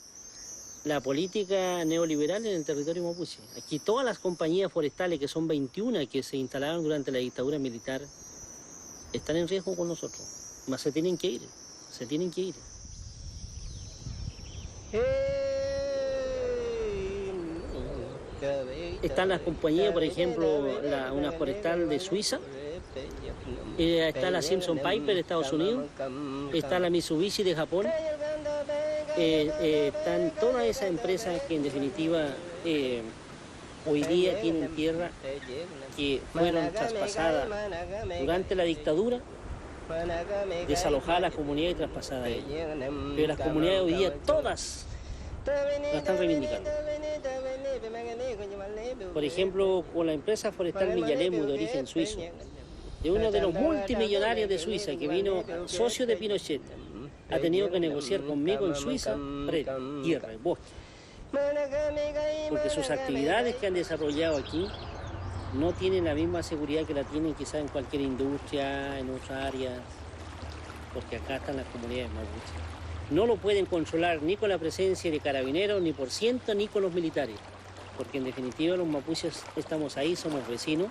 la política neoliberal en el territorio mapuche. Aquí todas las compañías forestales, que son 21 que se instalaron durante la dictadura militar, están en riesgo con nosotros. Mas se tienen que ir. Están las compañías, por ejemplo, una forestal de Suiza, está la Simpson Piper de Estados Unidos, está la Mitsubishi de Japón, están todas esas empresas que en definitiva hoy día tienen tierra que fueron traspasadas durante la dictadura, desalojadas las comunidades y traspasadas a ellas. Pero las comunidades hoy día todas la están reivindicando. Por ejemplo, con la empresa forestal Millalemu de origen suizo, de uno de los multimillonarios de Suiza que vino socio de Pinochet, ha tenido que negociar conmigo en Suiza tierra, bosque. Porque sus actividades que han desarrollado aquí no tienen la misma seguridad que la tienen quizás en cualquier industria, en otras áreas, porque acá están las comunidades mapuches. No lo pueden controlar ni con la presencia de carabineros, ni por ciento, ni con los militares, porque en definitiva los mapuches estamos ahí, somos vecinos,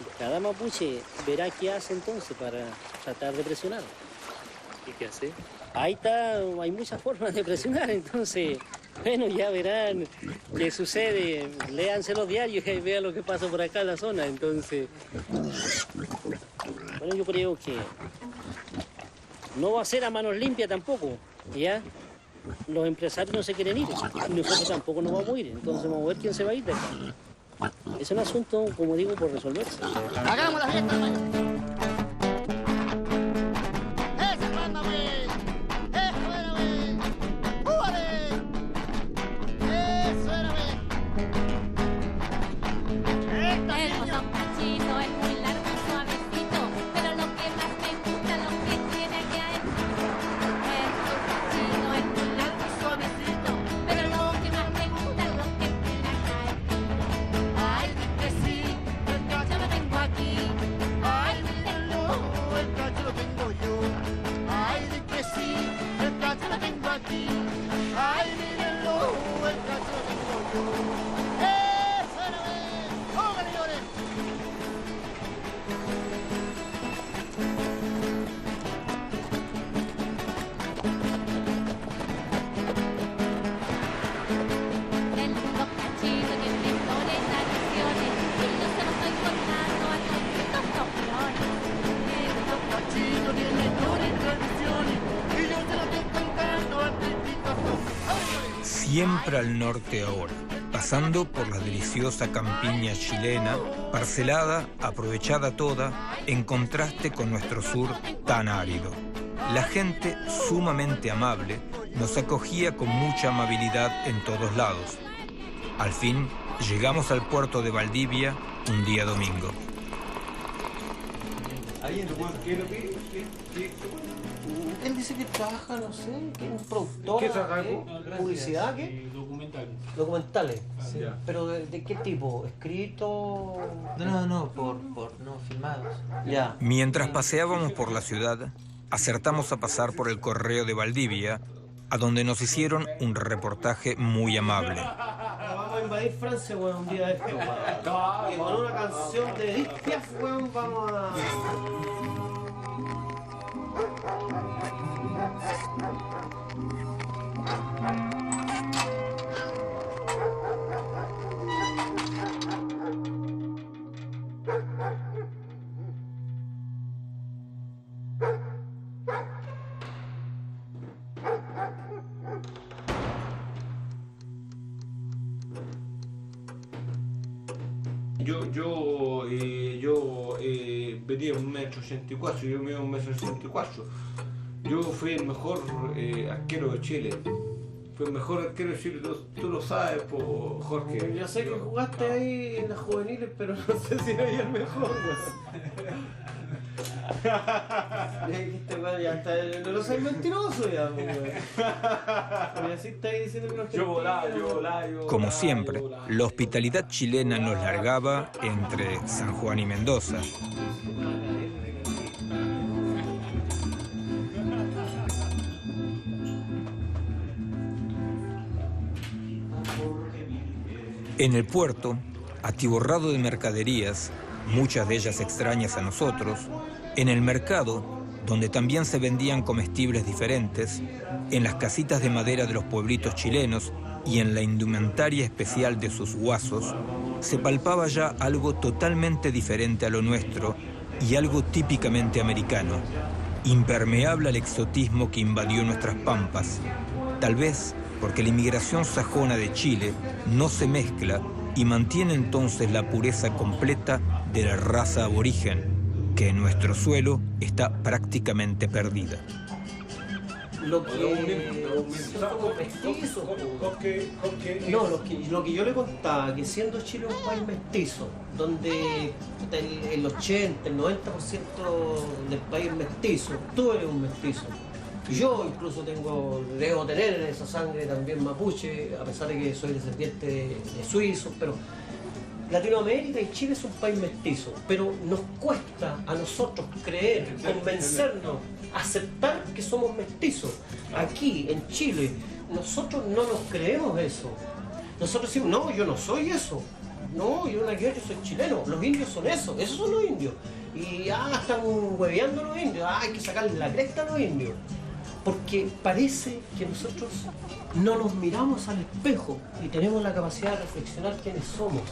y cada mapuche verá qué hace entonces para tratar de presionar. ¿Y qué hace? Ahí está, hay muchas formas de presionar, entonces, bueno, ya verán qué sucede. Léanse los diarios y vean lo que pasa por acá en la zona, entonces. Bueno, yo creo que no va a ser a manos limpias tampoco, ¿ya? Los empresarios no se quieren ir, y nosotros tampoco nos vamos a ir, entonces vamos a ver quién se va a ir de acá. Es un asunto, como digo, por resolverse. ¡Hagamos la fiesta, hermano! Siempre al norte ahora, pasando por la deliciosa campiña chilena, parcelada, aprovechada toda, en contraste con nuestro sur tan árido. La gente sumamente amable nos acogía con mucha amabilidad en todos lados. Al fin, llegamos al puerto de Valdivia un día domingo. Él dice que trabaja, no sé, que es un productor. ¿Qué trabaja? ¿Publicidad? ¿Qué? Documentales. Documentales. Sí. ¿Pero de qué tipo? ¿Escrito? No, por no filmados. Ya. Mientras paseábamos por la ciudad, acertamos a pasar por el Correo de Valdivia, a donde nos hicieron un reportaje muy amable. Vamos a invadir Francia, weón, un día de esto, weón. Y con una canción de Edith Piaf, weón, vamos a... yo medía 1,84 m, yo mido 1,64 m. Yo fui el mejor arquero de Chile. Fue el mejor arquero de Chile, tú lo sabes, Jorge. Yo sé que jugaste ahí en las juveniles, pero no sé si era el mejor. Dijiste, bueno, ya está, no soy mentiroso ya, así está ahí diciendo que no. Yo volaba. Como siempre, la hospitalidad chilena nos largaba entre San Juan y Mendoza. En el puerto, atiborrado de mercaderías, muchas de ellas extrañas a nosotros, en el mercado, donde también se vendían comestibles diferentes, en las casitas de madera de los pueblitos chilenos y en la indumentaria especial de sus guasos, se palpaba ya algo totalmente diferente a lo nuestro y algo típicamente americano, impermeable al exotismo que invadió nuestras pampas, tal vez porque la inmigración sajona de Chile no se mezcla y mantiene entonces la pureza completa de la raza aborigen, que en nuestro suelo está prácticamente perdida. Lo que yo le contaba, que siendo Chile un país mestizo, donde el 80, el 90% del país es mestizo, tú eres un mestizo. Yo incluso debo tener esa sangre también mapuche, a pesar de que soy descendiente de suizos, pero Latinoamérica y Chile es un país mestizo, pero nos cuesta a nosotros creer, convencernos, aceptar que somos mestizos. Aquí, en Chile, nosotros no nos creemos eso. Nosotros decimos, no, yo no soy eso. No, yo soy chileno. Los indios son eso, esos son los indios. Y están hueveando los indios, hay que sacarle la cresta a los indios. Porque parece que nosotros no nos miramos al espejo y tenemos la capacidad de reflexionar quiénes somos.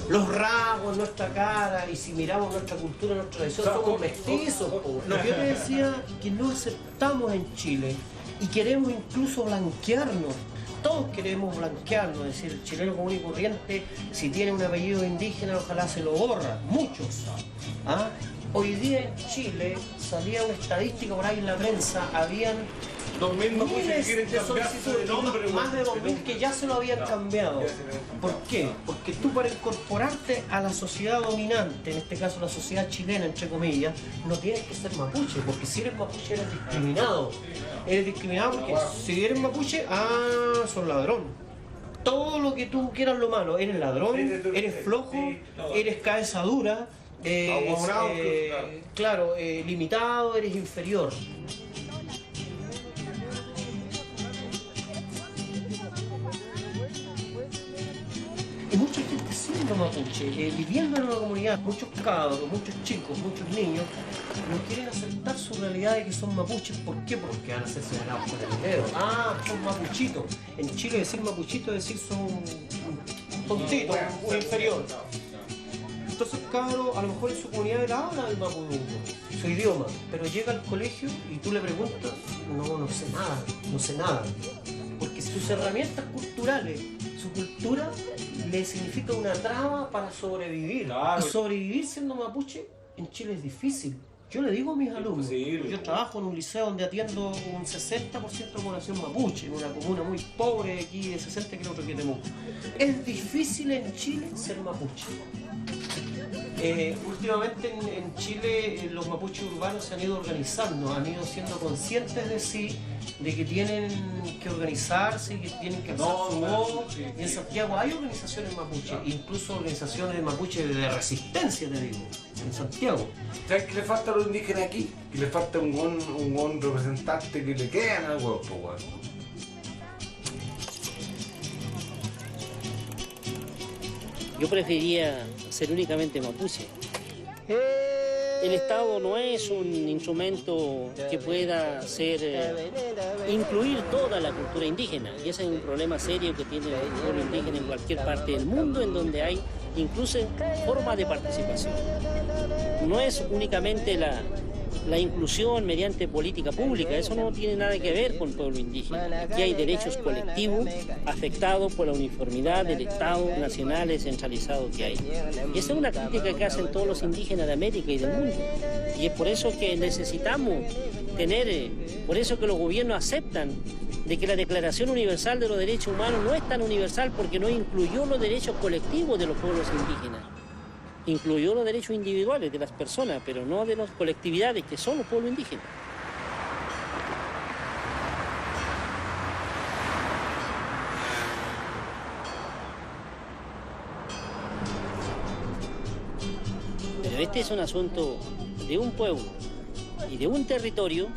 Los rasgos en nuestra cara, y si miramos nuestra cultura, nuestra tradición, somos mestizos. Lo que yo te decía, que no aceptamos en Chile y queremos incluso blanquearnos. Todos queremos blanquearnos, es decir, el chileno común y corriente, si tiene un apellido indígena, ojalá se lo borra, muchos. Hoy día en Chile salía una estadística por ahí en la prensa, habían miles de solicitudes, más de 2.000 que ya se lo habían cambiado. ¿Por qué? Porque tú, para incorporarte a la sociedad dominante, en este caso la sociedad chilena, entre comillas, no tienes que ser mapuche, porque si eres mapuche eres discriminado. Eres discriminado porque si eres mapuche, sos ladrón. Todo lo que tú quieras lo malo, eres ladrón, eres flojo, eres cabeza dura. Limitado, eres inferior. Y mucha gente siendo mapuche, viviendo en una comunidad, muchos cabros, muchos chicos, muchos niños, no quieren aceptar su realidad de que son mapuches. ¿Por qué? Porque van a ser señalados con el dedo. Son mapuchitos. En Chile decir mapuchito es decir son un tontito, un inferior. Entonces, cabro, a lo mejor en su comunidad era habla el mapudungun, su idioma, pero llega al colegio y tú le preguntas, no sé nada. Porque sus herramientas culturales, su cultura, le significa una traba para sobrevivir. Claro. Y sobrevivir siendo mapuche en Chile es difícil. Yo le digo a mis alumnos, yo trabajo en un liceo donde atiendo un 60% de población mapuche, en una comuna muy pobre aquí de 60 kilómetros de Temuco. Es difícil en Chile ser mapuche. Últimamente en Chile los mapuches urbanos se han ido organizando, han ido siendo conscientes de sí, de que tienen que organizarse y que tienen que alzar su voz. Y en Santiago hay organizaciones mapuche, incluso organizaciones de mapuche de resistencia, te digo, en Santiago. ¿Sabes qué le falta a los indígenas aquí? Que le falta un buen representante que le quedan al huevo, Yo preferiría ser únicamente mapuche. El Estado no es un instrumento que pueda incluir toda la cultura indígena, y ese es un problema serio que tiene el pueblo indígena en cualquier parte del mundo, en donde hay incluso formas de participación. No es únicamente la inclusión mediante política pública. Eso no tiene nada que ver con el pueblo indígena. Aquí hay derechos colectivos afectados por la uniformidad del Estado nacional descentralizado que hay. Y esa es una crítica que hacen todos los indígenas de América y del mundo. Y es por eso que necesitamos tener, por eso que los gobiernos aceptan de que la Declaración Universal de los Derechos Humanos no es tan universal porque no incluyó los derechos colectivos de los pueblos indígenas. Incluyó los derechos individuales de las personas, pero no de las colectividades que son los pueblos indígenas. Pero este es un asunto de un pueblo y de un territorio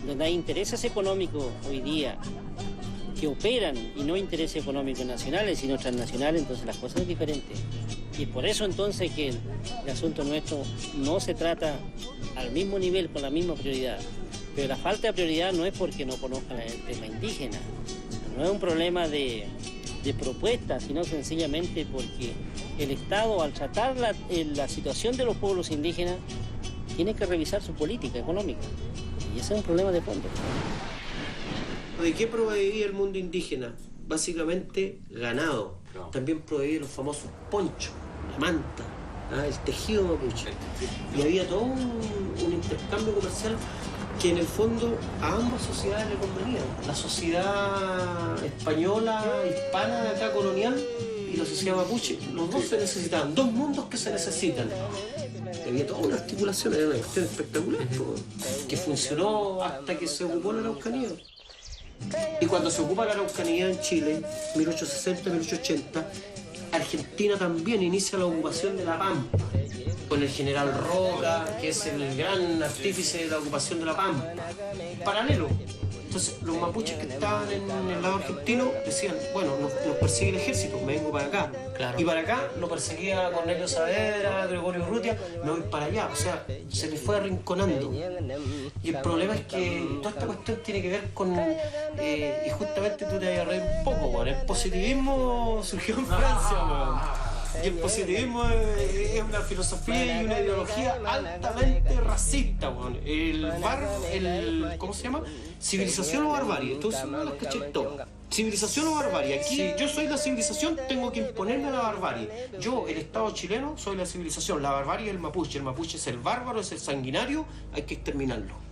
donde hay intereses económicos hoy día que operan y no intereses económicos nacionales sino transnacionales, entonces las cosas son diferentes. Y por eso entonces que el asunto nuestro no se trata al mismo nivel, con la misma prioridad. Pero la falta de prioridad no es porque no conozcan el tema indígena, no es un problema de propuestas, sino sencillamente porque el Estado, al tratar la situación de los pueblos indígenas, tiene que revisar su política económica. Y ese es un problema de fondo. ¿De qué proveía el mundo indígena? Básicamente ganado. También proveía los famosos ponchos, la manta, el tejido mapuche. Y había todo un intercambio comercial que en el fondo a ambas sociedades le convenía. La sociedad española, hispana, de acá colonial, y la sociedad mapuche, los dos se necesitaban, dos mundos que se necesitan. Había toda una articulación, era una cuestión espectacular, que funcionó hasta que se ocupó la Araucanía. Y cuando se ocupa la Araucanía en Chile, 1860-1880, Argentina también inicia la ocupación de la Pampa, con el general Roca, que es el gran artífice de la ocupación de la Pampa. Paralelo. Entonces, los mapuches que estaban en el lado argentino decían, bueno, nos persigue el ejército, me vengo para acá. Claro. Y para acá lo perseguía Cornelio Saavedra, Gregorio Urrutia, me voy para allá. O sea, se les fue arrinconando. Y el problema es que toda esta cuestión tiene que ver con, y justamente tú te vas a reír un poco, bueno, el positivismo surgió en Francia, bueno. Y el positivismo es una filosofía y una ideología altamente racista, bueno. ¿Cómo se llama? Civilización o barbarie. Entonces no las caché todo. Civilización o barbarie. Aquí yo soy la civilización, tengo que imponerme a la barbarie. Yo, el Estado chileno, soy la civilización. La barbarie es el mapuche. El mapuche es el bárbaro, es el sanguinario. Hay que exterminarlo.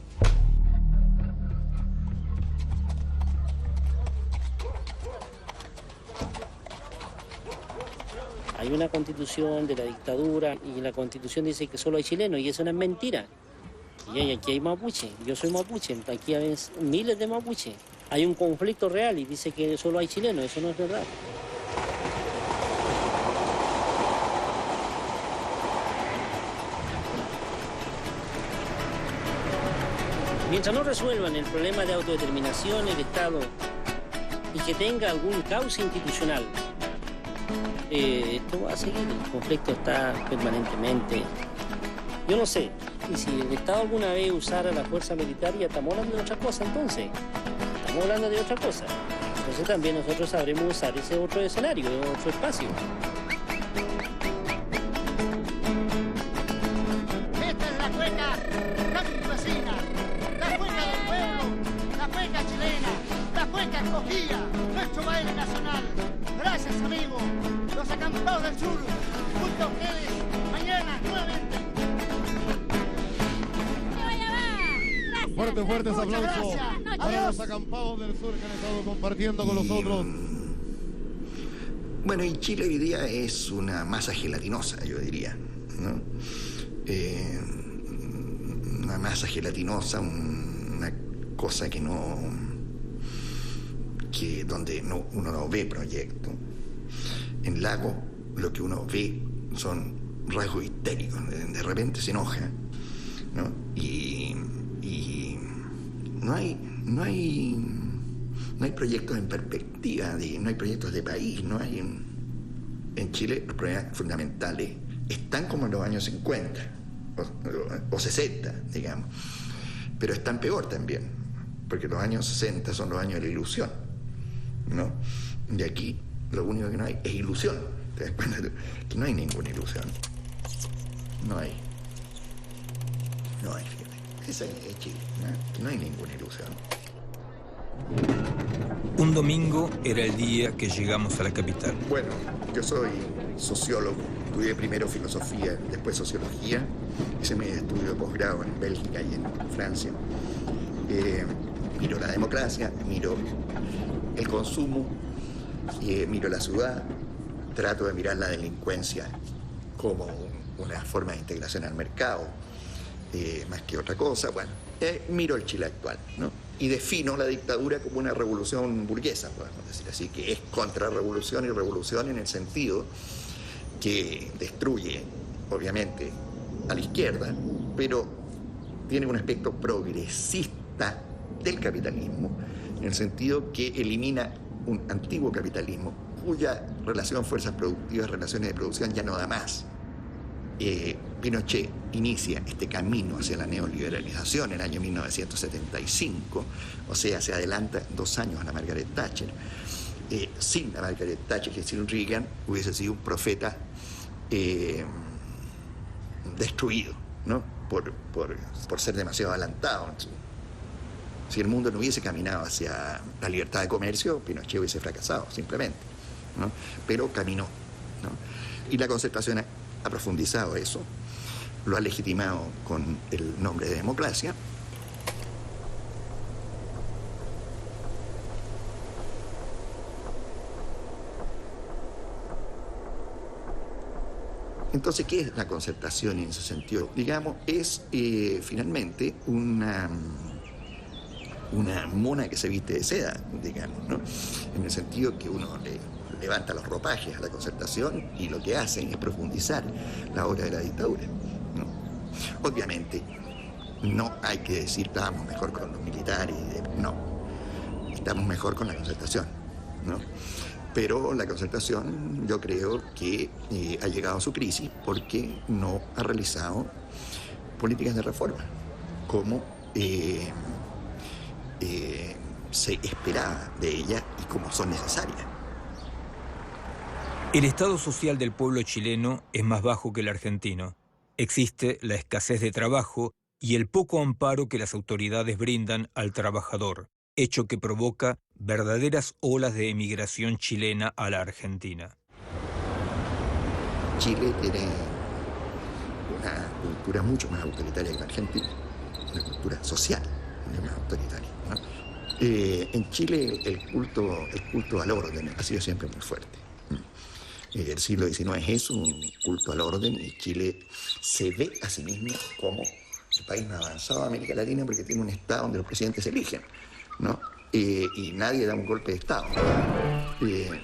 Hay una constitución de la dictadura y la constitución dice que solo hay chilenos y eso no es mentira. Y aquí hay mapuche, yo soy mapuche, aquí hay miles de mapuches. Hay un conflicto real y dice que solo hay chilenos, eso no es verdad. Mientras no resuelvan el problema de autodeterminación el Estado y que tenga algún cauce institucional, esto va a seguir, el conflicto está permanentemente. Yo no sé, y si el Estado alguna vez usara la fuerza militar, ya estamos hablando de otra cosa entonces. Estamos hablando de otra cosa. Entonces también nosotros sabremos usar ese otro escenario, otro espacio. Esta es la cueca campesina, la cueca del pueblo, la cueca chilena, la cueca escogida, nuestro baile nacional. Gracias, amigos. Los acampados del sur, junto a ustedes, mañana nuevamente. Fuertes aplausos para los acampados del sur que han estado compartiendo con nosotros. Bueno, y Chile hoy día es una masa gelatinosa, yo diría, ¿no? Una masa gelatinosa, una cosa que donde uno no ve proyectos. En Lago lo que uno ve son rasgos histéricos, de repente se enoja, ¿no? Y no hay proyectos en perspectiva, no hay proyectos de país, no hay en Chile los problemas fundamentales están como en los años 50 o 60, digamos, pero están peor también, porque los años 60 son los años de la ilusión, ¿no? De aquí lo único que no hay es ilusión. ¿Te das cuenta? Que no hay ninguna ilusión. No hay. Esa es Chile, no hay ninguna ilusión. Un domingo era el día que llegamos a la capital. Bueno, yo soy sociólogo, estudié primero filosofía, después sociología, hice mi estudio de posgrado en Bélgica y en Francia. Miro la democracia, miro el consumo, miro la ciudad, trato de mirar la delincuencia como una forma de integración al mercado, más que otra cosa. Bueno, miro el Chile actual, ¿no? Y defino la dictadura como una revolución burguesa, podemos decir así, que es contrarrevolución y revolución en el sentido que destruye, obviamente, a la izquierda, pero tiene un aspecto progresista del capitalismo, en el sentido que elimina un antiguo capitalismo cuya relación fuerzas productivas, relaciones de producción ya no da más. Pinochet inicia este camino hacia la neoliberalización en el año 1975, o sea, se adelanta 2 años a la Margaret Thatcher. Sin la Margaret Thatcher y sin Reagan hubiese sido un profeta destruido, ¿no? por ser demasiado adelantado. Si el mundo no hubiese caminado hacia la libertad de comercio, Pinochet hubiese fracasado, simplemente, ¿no? Pero caminó, ¿no? Y la Concertación ha profundizado eso, lo ha legitimado con el nombre de democracia. Entonces, ¿qué es la Concertación en ese sentido? Digamos, es finalmente una mona que se viste de seda, digamos, ¿no? En el sentido que uno le levanta los ropajes a la Concertación y lo que hacen es profundizar la obra de la dictadura, ¿no? Obviamente, no hay que decir estábamos mejor con los militares, no, estamos mejor con la Concertación, ¿no? Pero la Concertación yo creo que ha llegado a su crisis porque no ha realizado políticas de reforma como se esperaba de ella y como son necesarias. El estado social del pueblo chileno es más bajo que el argentino. Existe la escasez de trabajo y el poco amparo que las autoridades brindan al trabajador, hecho que provoca verdaderas olas de emigración chilena a la Argentina. Chile tiene una cultura mucho más autoritaria que la Argentina, una cultura social más autoritaria, ¿no? En Chile el culto al orden ha sido siempre muy fuerte. El siglo XIX es un culto al orden y Chile se ve a sí mismo como el país más avanzado de América Latina porque tiene un Estado donde los presidentes se eligen, ¿no? Y nadie da un golpe de Estado.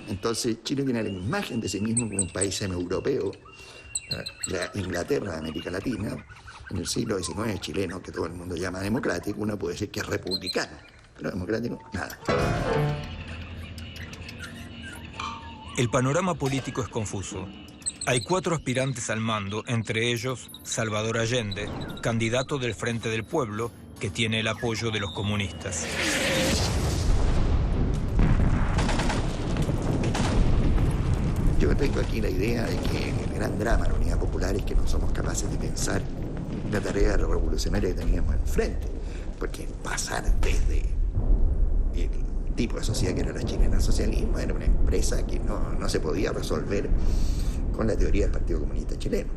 Entonces Chile tiene la imagen de sí mismo como un país semi-europeo, la Inglaterra de América Latina. En el siglo XIX chileno, que todo el mundo llama democrático, uno puede decir que es republicano, pero democrático, nada. El panorama político es confuso. Hay 4 aspirantes al mando, entre ellos Salvador Allende, candidato del Frente del Pueblo, que tiene el apoyo de los comunistas. Yo tengo aquí la idea de que el gran drama de la Unidad Popular es que no somos capaces de pensar la tarea revolucionaria que teníamos enfrente, porque pasar desde el tipo de sociedad que era la chilena al socialismo era una empresa que no se podía resolver con la teoría del Partido Comunista Chileno,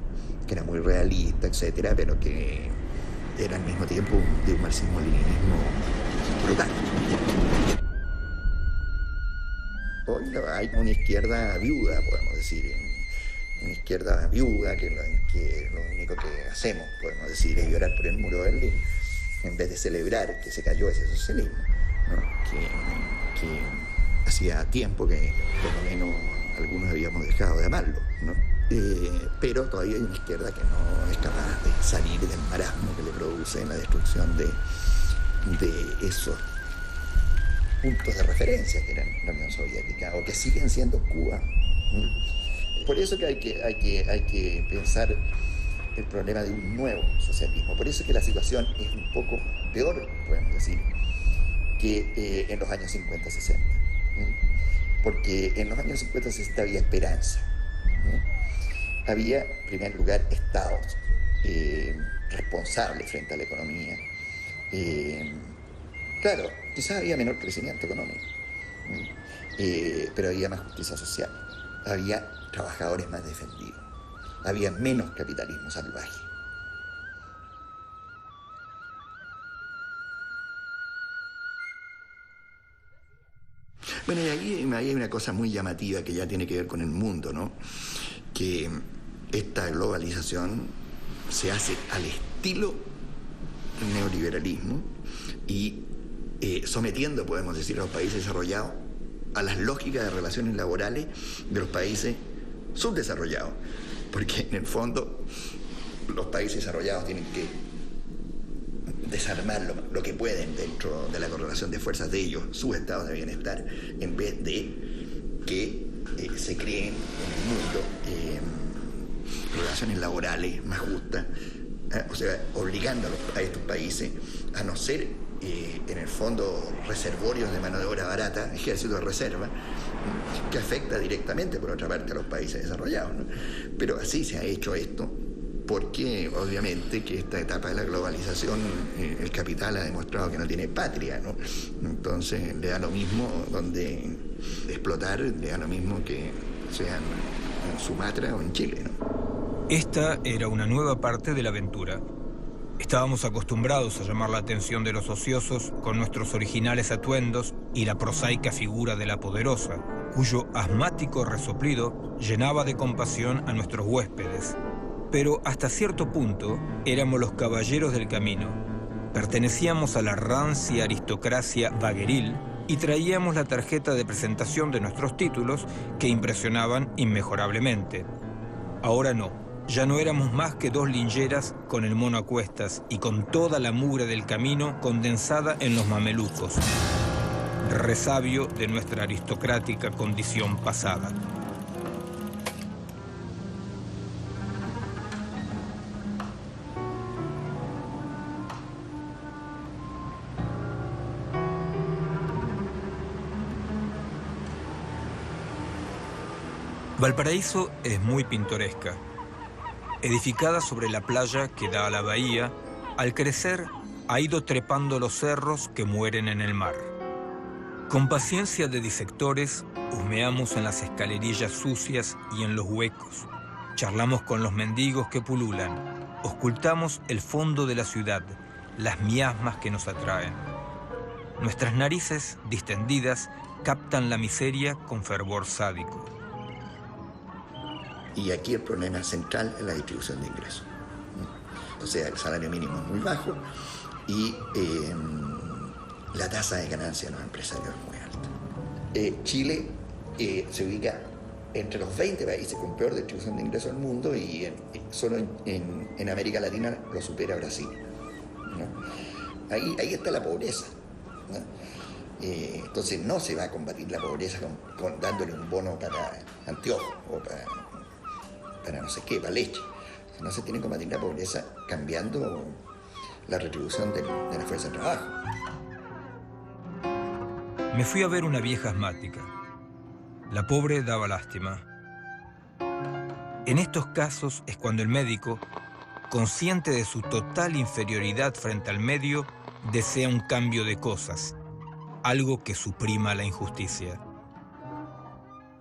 que era muy realista, etcétera, pero que era al mismo tiempo de un marxismo-leninismo brutal. Hoy hay una izquierda viuda, podemos decir, una izquierda viuda que lo único que hacemos, podemos decir, es llorar por el muro de Berlín, en vez de celebrar que se cayó ese socialismo, ¿no? Que hacía tiempo que por lo menos algunos habíamos dejado de amarlo, ¿no? Pero todavía hay una izquierda que no es capaz de salir del marasmo que le produce la destrucción de esos puntos de referencia que eran la Unión Soviética o que siguen siendo Cuba. Por eso que hay que pensar el problema de un nuevo socialismo. Por eso es que la situación es un poco peor, podemos decir, que en los años 50-60. Porque en los años 50-60 había esperanza. Había, en primer lugar, estados responsables frente a la economía. Claro, quizás había menor crecimiento económico, pero había más justicia social, había trabajadores más defendidos, había menos capitalismo salvaje. Bueno, y ahí hay una cosa muy llamativa que ya tiene que ver con el mundo, ¿no? Que esta globalización se hace al estilo del neoliberalismo y sometiendo, podemos decir, a los países desarrollados a las lógicas de relaciones laborales de los países subdesarrollados. Porque en el fondo los países desarrollados tienen que desarmar lo que pueden dentro de la correlación de fuerzas de ellos, sus estados de bienestar, en vez de que se creen en el mundo relaciones laborales más justas, o sea, obligando a estos países a no ser, en el fondo, reservorios de mano de obra barata, ejército de reserva, que afecta directamente, por otra parte, a los países desarrollados, ¿no? Pero así se ha hecho esto, porque obviamente que esta etapa de la globalización, el capital ha demostrado que no tiene patria, ¿no? Entonces le da lo mismo donde explotar, le da lo mismo que sea en Sumatra o en Chile, ¿no? Esta era una nueva parte de la aventura. Estábamos acostumbrados a llamar la atención de los ociosos con nuestros originales atuendos y la prosaica figura de la poderosa, cuyo asmático resoplido llenaba de compasión a nuestros huéspedes. Pero hasta cierto punto éramos los caballeros del camino. Pertenecíamos a la rancia aristocracia vagueril y traíamos la tarjeta de presentación de nuestros títulos que impresionaban inmejorablemente. Ahora no. Ya no éramos más que dos lingeras con el mono a cuestas y con toda la mugre del camino condensada en los mamelucos, resabio de nuestra aristocrática condición pasada. Valparaíso es muy pintoresca. Edificada sobre la playa que da a la bahía, al crecer ha ido trepando los cerros que mueren en el mar. Con paciencia de disectores, husmeamos en las escalerillas sucias y en los huecos. Charlamos con los mendigos que pululan. Auscultamos el fondo de la ciudad, las miasmas que nos atraen. Nuestras narices, distendidas, captan la miseria con fervor sádico. Y aquí el problema central es la distribución de ingresos. O sea, el salario mínimo es muy bajo y la tasa de ganancia de los empresarios es muy alta. Chile se ubica entre los 20 países con peor distribución de ingresos del mundo y solo en América Latina lo supera Brasil, ¿no? Ahí está la pobreza, ¿no? Entonces no se va a combatir la pobreza dándole un bono para anteojos o para no sé qué, para leche. No se tiene que combatir la pobreza cambiando la retribución de la fuerza de trabajo. Me fui a ver una vieja asmática. La pobre daba lástima. En estos casos es cuando el médico, consciente de su total inferioridad frente al medio, desea un cambio de cosas, algo que suprima la injusticia.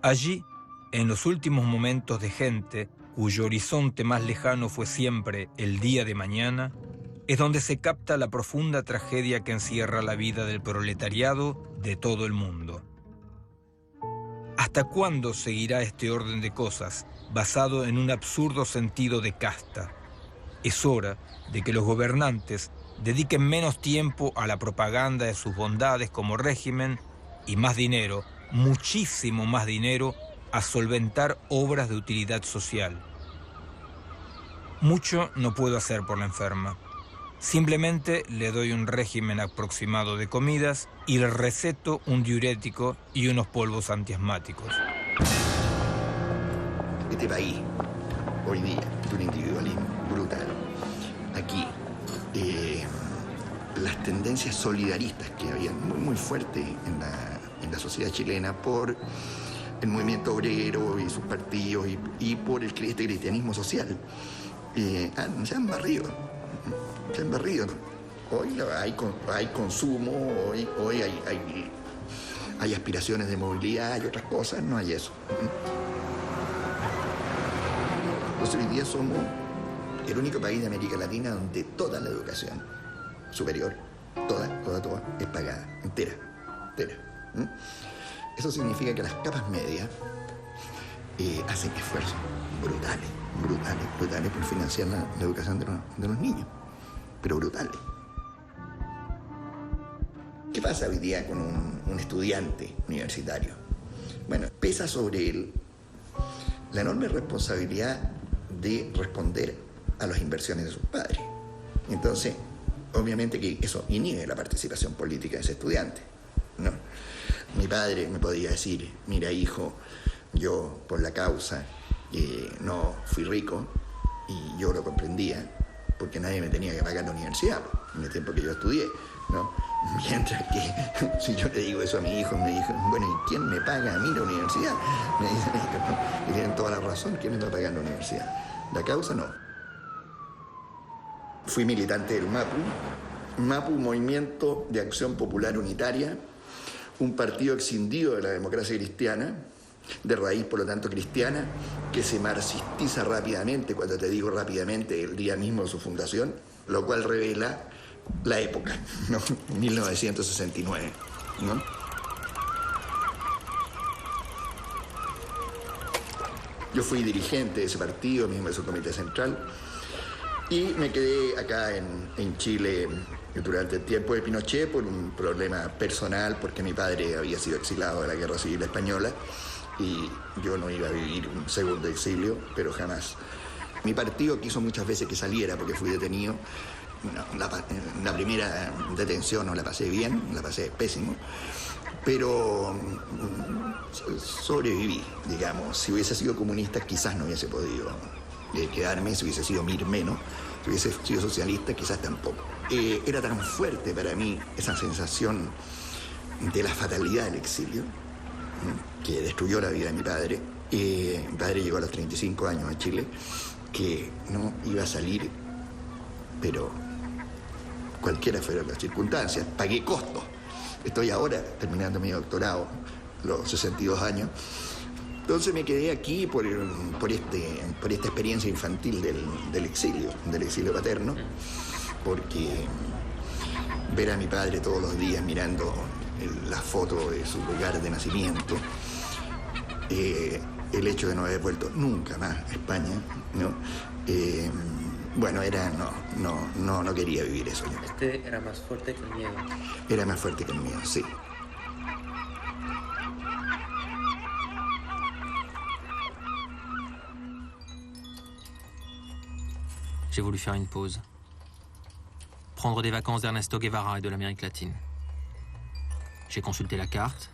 Allí, en los últimos momentos de gente cuyo horizonte más lejano fue siempre el día de mañana, es donde se capta la profunda tragedia que encierra la vida del proletariado de todo el mundo. ¿Hasta cuándo seguirá este orden de cosas basado en un absurdo sentido de casta? Es hora de que los gobernantes dediquen menos tiempo a la propaganda de sus bondades como régimen y más dinero, muchísimo más dinero, a solventar obras de utilidad social. Mucho no puedo hacer por la enferma. Simplemente le doy un régimen aproximado de comidas y le receto un diurético y unos polvos antiasmáticos. Este país, hoy día, es un individualismo brutal. Aquí, las tendencias solidaristas que había muy fuertes en la sociedad chilena por el movimiento obrero y sus partidos y por este cristianismo social, se han barrido. Hoy hay consumo, hoy hay aspiraciones de movilidad y otras cosas, no hay eso. Entonces hoy día somos el único país de América Latina donde toda la educación superior, toda, es pagada, entera. Eso significa que las capas medias hacen esfuerzos brutales por financiar la educación de los niños, pero brutales. ¿Qué pasa hoy día con un estudiante universitario? Bueno, pesa sobre él la enorme responsabilidad de responder a las inversiones de sus padres. Entonces, obviamente que eso inhibe la participación política de ese estudiante, ¿no? Mi padre me podía decir, mira hijo, yo por la causa no fui rico y yo lo comprendía porque nadie me tenía que pagar la universidad en el tiempo que yo estudié, ¿no? Mientras que si yo le digo eso a mi hijo, me dijo, bueno, ¿y quién me paga a mí la universidad? Me dicen, y tienen toda la razón, ¿quién me va a pagar la universidad? La causa no. Fui militante del MAPU, Movimiento de Acción Popular Unitaria, un partido escindido de la democracia cristiana, de raíz por lo tanto cristiana, que se marxistiza rápidamente, cuando te digo rápidamente, el día mismo de su fundación, lo cual revela la época, ¿no? 1969, ¿no? Yo fui dirigente de ese partido, mismo de su comité central, y me quedé acá en Chile durante el tiempo de Pinochet por un problema personal, porque mi padre había sido exilado de la Guerra Civil Española y yo no iba a vivir un segundo exilio, pero jamás. Mi partido quiso muchas veces que saliera porque fui detenido. La primera detención no la pasé bien, la pasé pésimo, pero sobreviví, digamos. Si hubiese sido comunista quizás no hubiese podido quedarme, si hubiese sido menos, si hubiese sido socialista quizás tampoco. Era tan fuerte para mí esa sensación de la fatalidad del exilio, que destruyó la vida de mi padre. Mi padre llegó a los 35 años a Chile, que no iba a salir, pero cualquiera fueron las circunstancias. Pagué costos. Estoy ahora terminando mi doctorado, los 62 años. Entonces me quedé aquí por esta experiencia infantil del exilio paterno, porque ver a mi padre todos los días mirando la foto de su lugar de nacimiento, el hecho de no haber vuelto nunca más a España, ¿no? Bueno, no quería vivir eso yo. Este era más fuerte que el miedo. Era más fuerte que el miedo, sí. J'ai voulu faire une pause. Prendre des vacances d'Ernesto Guevara et de l'Amérique latine. J'ai consulté la carte.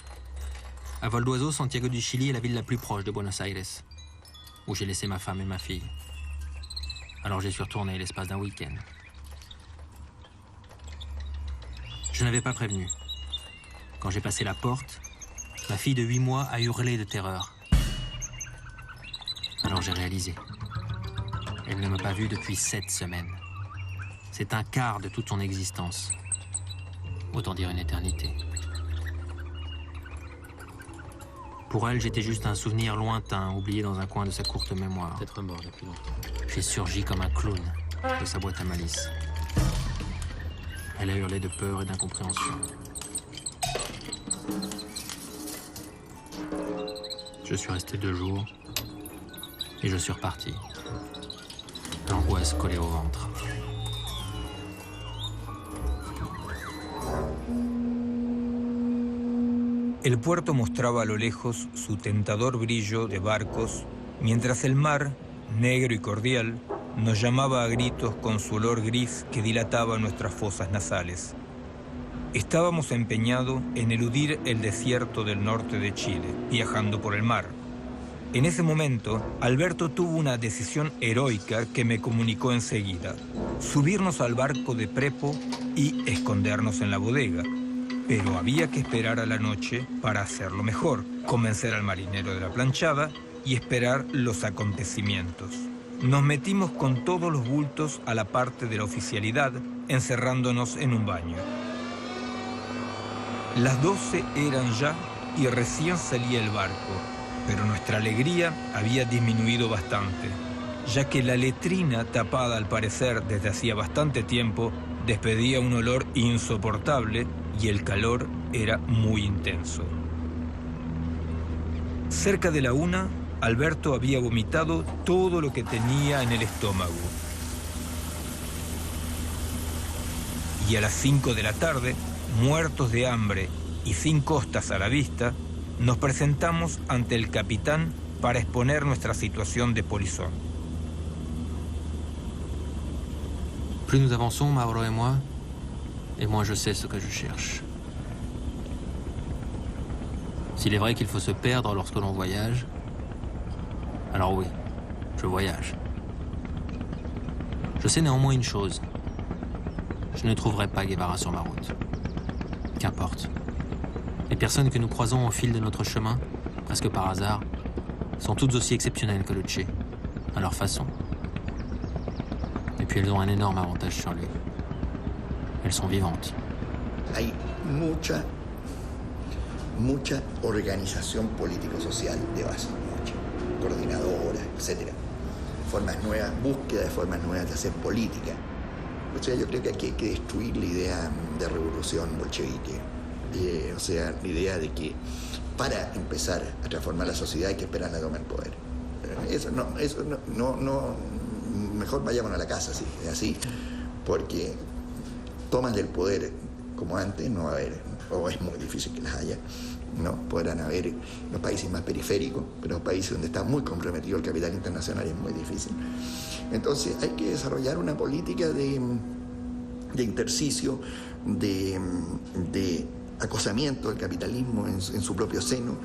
À vol d'oiseau, Santiago du Chili est la ville la plus proche de Buenos Aires, où j'ai laissé ma femme et ma fille. Alors j'y suis retourné l'espace d'un week-end. Je n'avais pas prévenu. Quand j'ai passé la porte, ma fille de 8 mois a hurlé de terreur. Alors j'ai réalisé. Elle ne m'a pas vu depuis 7 semaines. C'est un quart de toute son existence. Autant dire une éternité. Pour elle, j'étais juste un souvenir lointain, oublié dans un coin de sa courte mémoire. Peut-être mort depuis longtemps. J'ai surgi comme un clown de sa boîte à malice. Elle a hurlé de peur et d'incompréhension. Je suis resté 2 jours et je suis reparti. L'angoisse collée au ventre. El puerto mostraba a lo lejos su tentador brillo de barcos, mientras el mar, negro y cordial, nos llamaba a gritos con su olor gris que dilataba nuestras fosas nasales. Estábamos empeñados en eludir el desierto del norte de Chile, viajando por el mar. En ese momento, Alberto tuvo una decisión heroica que me comunicó enseguida: subirnos al barco de Prepo y escondernos en la bodega. Pero había que esperar a la noche para hacerlo mejor, convencer al marinero de la planchada y esperar los acontecimientos. nos metimos con todos los bultos a la parte de la oficialidad, encerrándonos en un baño. Las 12 eran ya y recién salía el barco, pero nuestra alegría había disminuido bastante, ya que la letrina, tapada al parecer desde hacía bastante tiempo, despedía un olor insoportable y el calor era muy intenso. Cerca de la 1, Alberto había vomitado todo lo que tenía en el estómago. Y a las 5 de la tarde, muertos de hambre y sin costas a la vista, nos presentamos ante el capitán para exponer nuestra situación de polizón. Plus nous avançons, Mauro et moi je sais ce que je cherche. S'il est vrai qu'il faut se perdre lorsque l'on voyage, alors oui, je voyage. Je sais néanmoins une chose. Je ne trouverai pas Guevara sur ma route. Qu'importe. Les personnes que nous croisons au fil de notre chemin, presque par hasard, sont toutes aussi exceptionnelles que le Che, à leur façon. Et puis elles ont un énorme avantage sur lui. Elles sont vivantes. Hay mucha organización político-social de base, mucha, coordinadoras, etc. Formas nuevas, búsqueda de formas nuevas de hacer política. O sea, yo creo que aquí hay que destruir la idea de revolución bolchevique. O sea, la idea de que para empezar a transformar la sociedad hay que esperar a tomar el poder. Eso no, mejor vayamos a la casa, así, porque tomas del poder como antes no va a haber, o es muy difícil que las haya, ¿no? Podrán haber los países más periféricos, pero los países donde está muy comprometido el capital internacional es muy difícil. Entonces hay que desarrollar una política de intersticio, de acosamiento del capitalismo en su propio seno,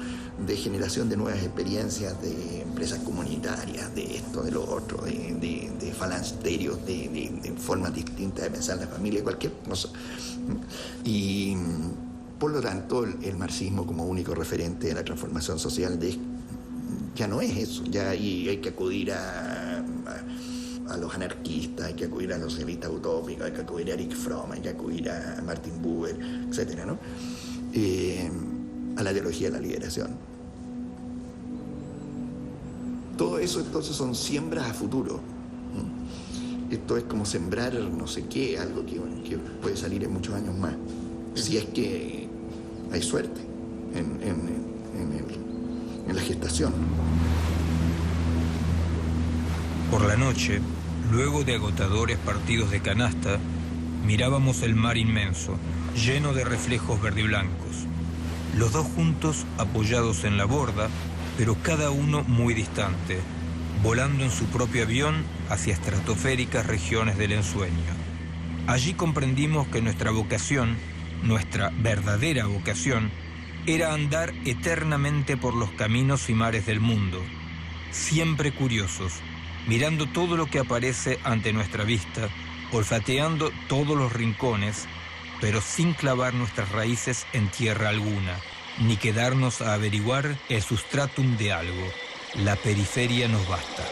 de generación de nuevas experiencias, de empresas comunitarias, de esto, de lo otro, de falansterios, de formas distintas de pensar la familia, cualquier cosa. Y por lo tanto el marxismo como único referente de la transformación social ya no es eso, ya hay que acudir a los anarquistas, hay que acudir a los socialistas utópicos, hay que acudir a Erich Fromm, hay que acudir a Martin Buber, etcétera, ¿no? A la ideología de la liberación. Todo eso entonces son siembras a futuro. Esto es como sembrar no sé qué, algo que puede salir en muchos años más, si es que hay suerte en la gestación. Por la noche, luego de agotadores partidos de canasta, mirábamos el mar inmenso, lleno de reflejos verde y blancos. Los dos juntos apoyados en la borda, pero cada uno muy distante, volando en su propio avión hacia estratosféricas regiones del ensueño. Allí comprendimos que nuestra vocación, nuestra verdadera vocación, era andar eternamente por los caminos y mares del mundo, siempre curiosos, mirando todo lo que aparece ante nuestra vista, olfateando todos los rincones, pero sin clavar nuestras raíces en tierra alguna, ni quedarnos a averiguar el sustratum de algo. La periferia nos basta.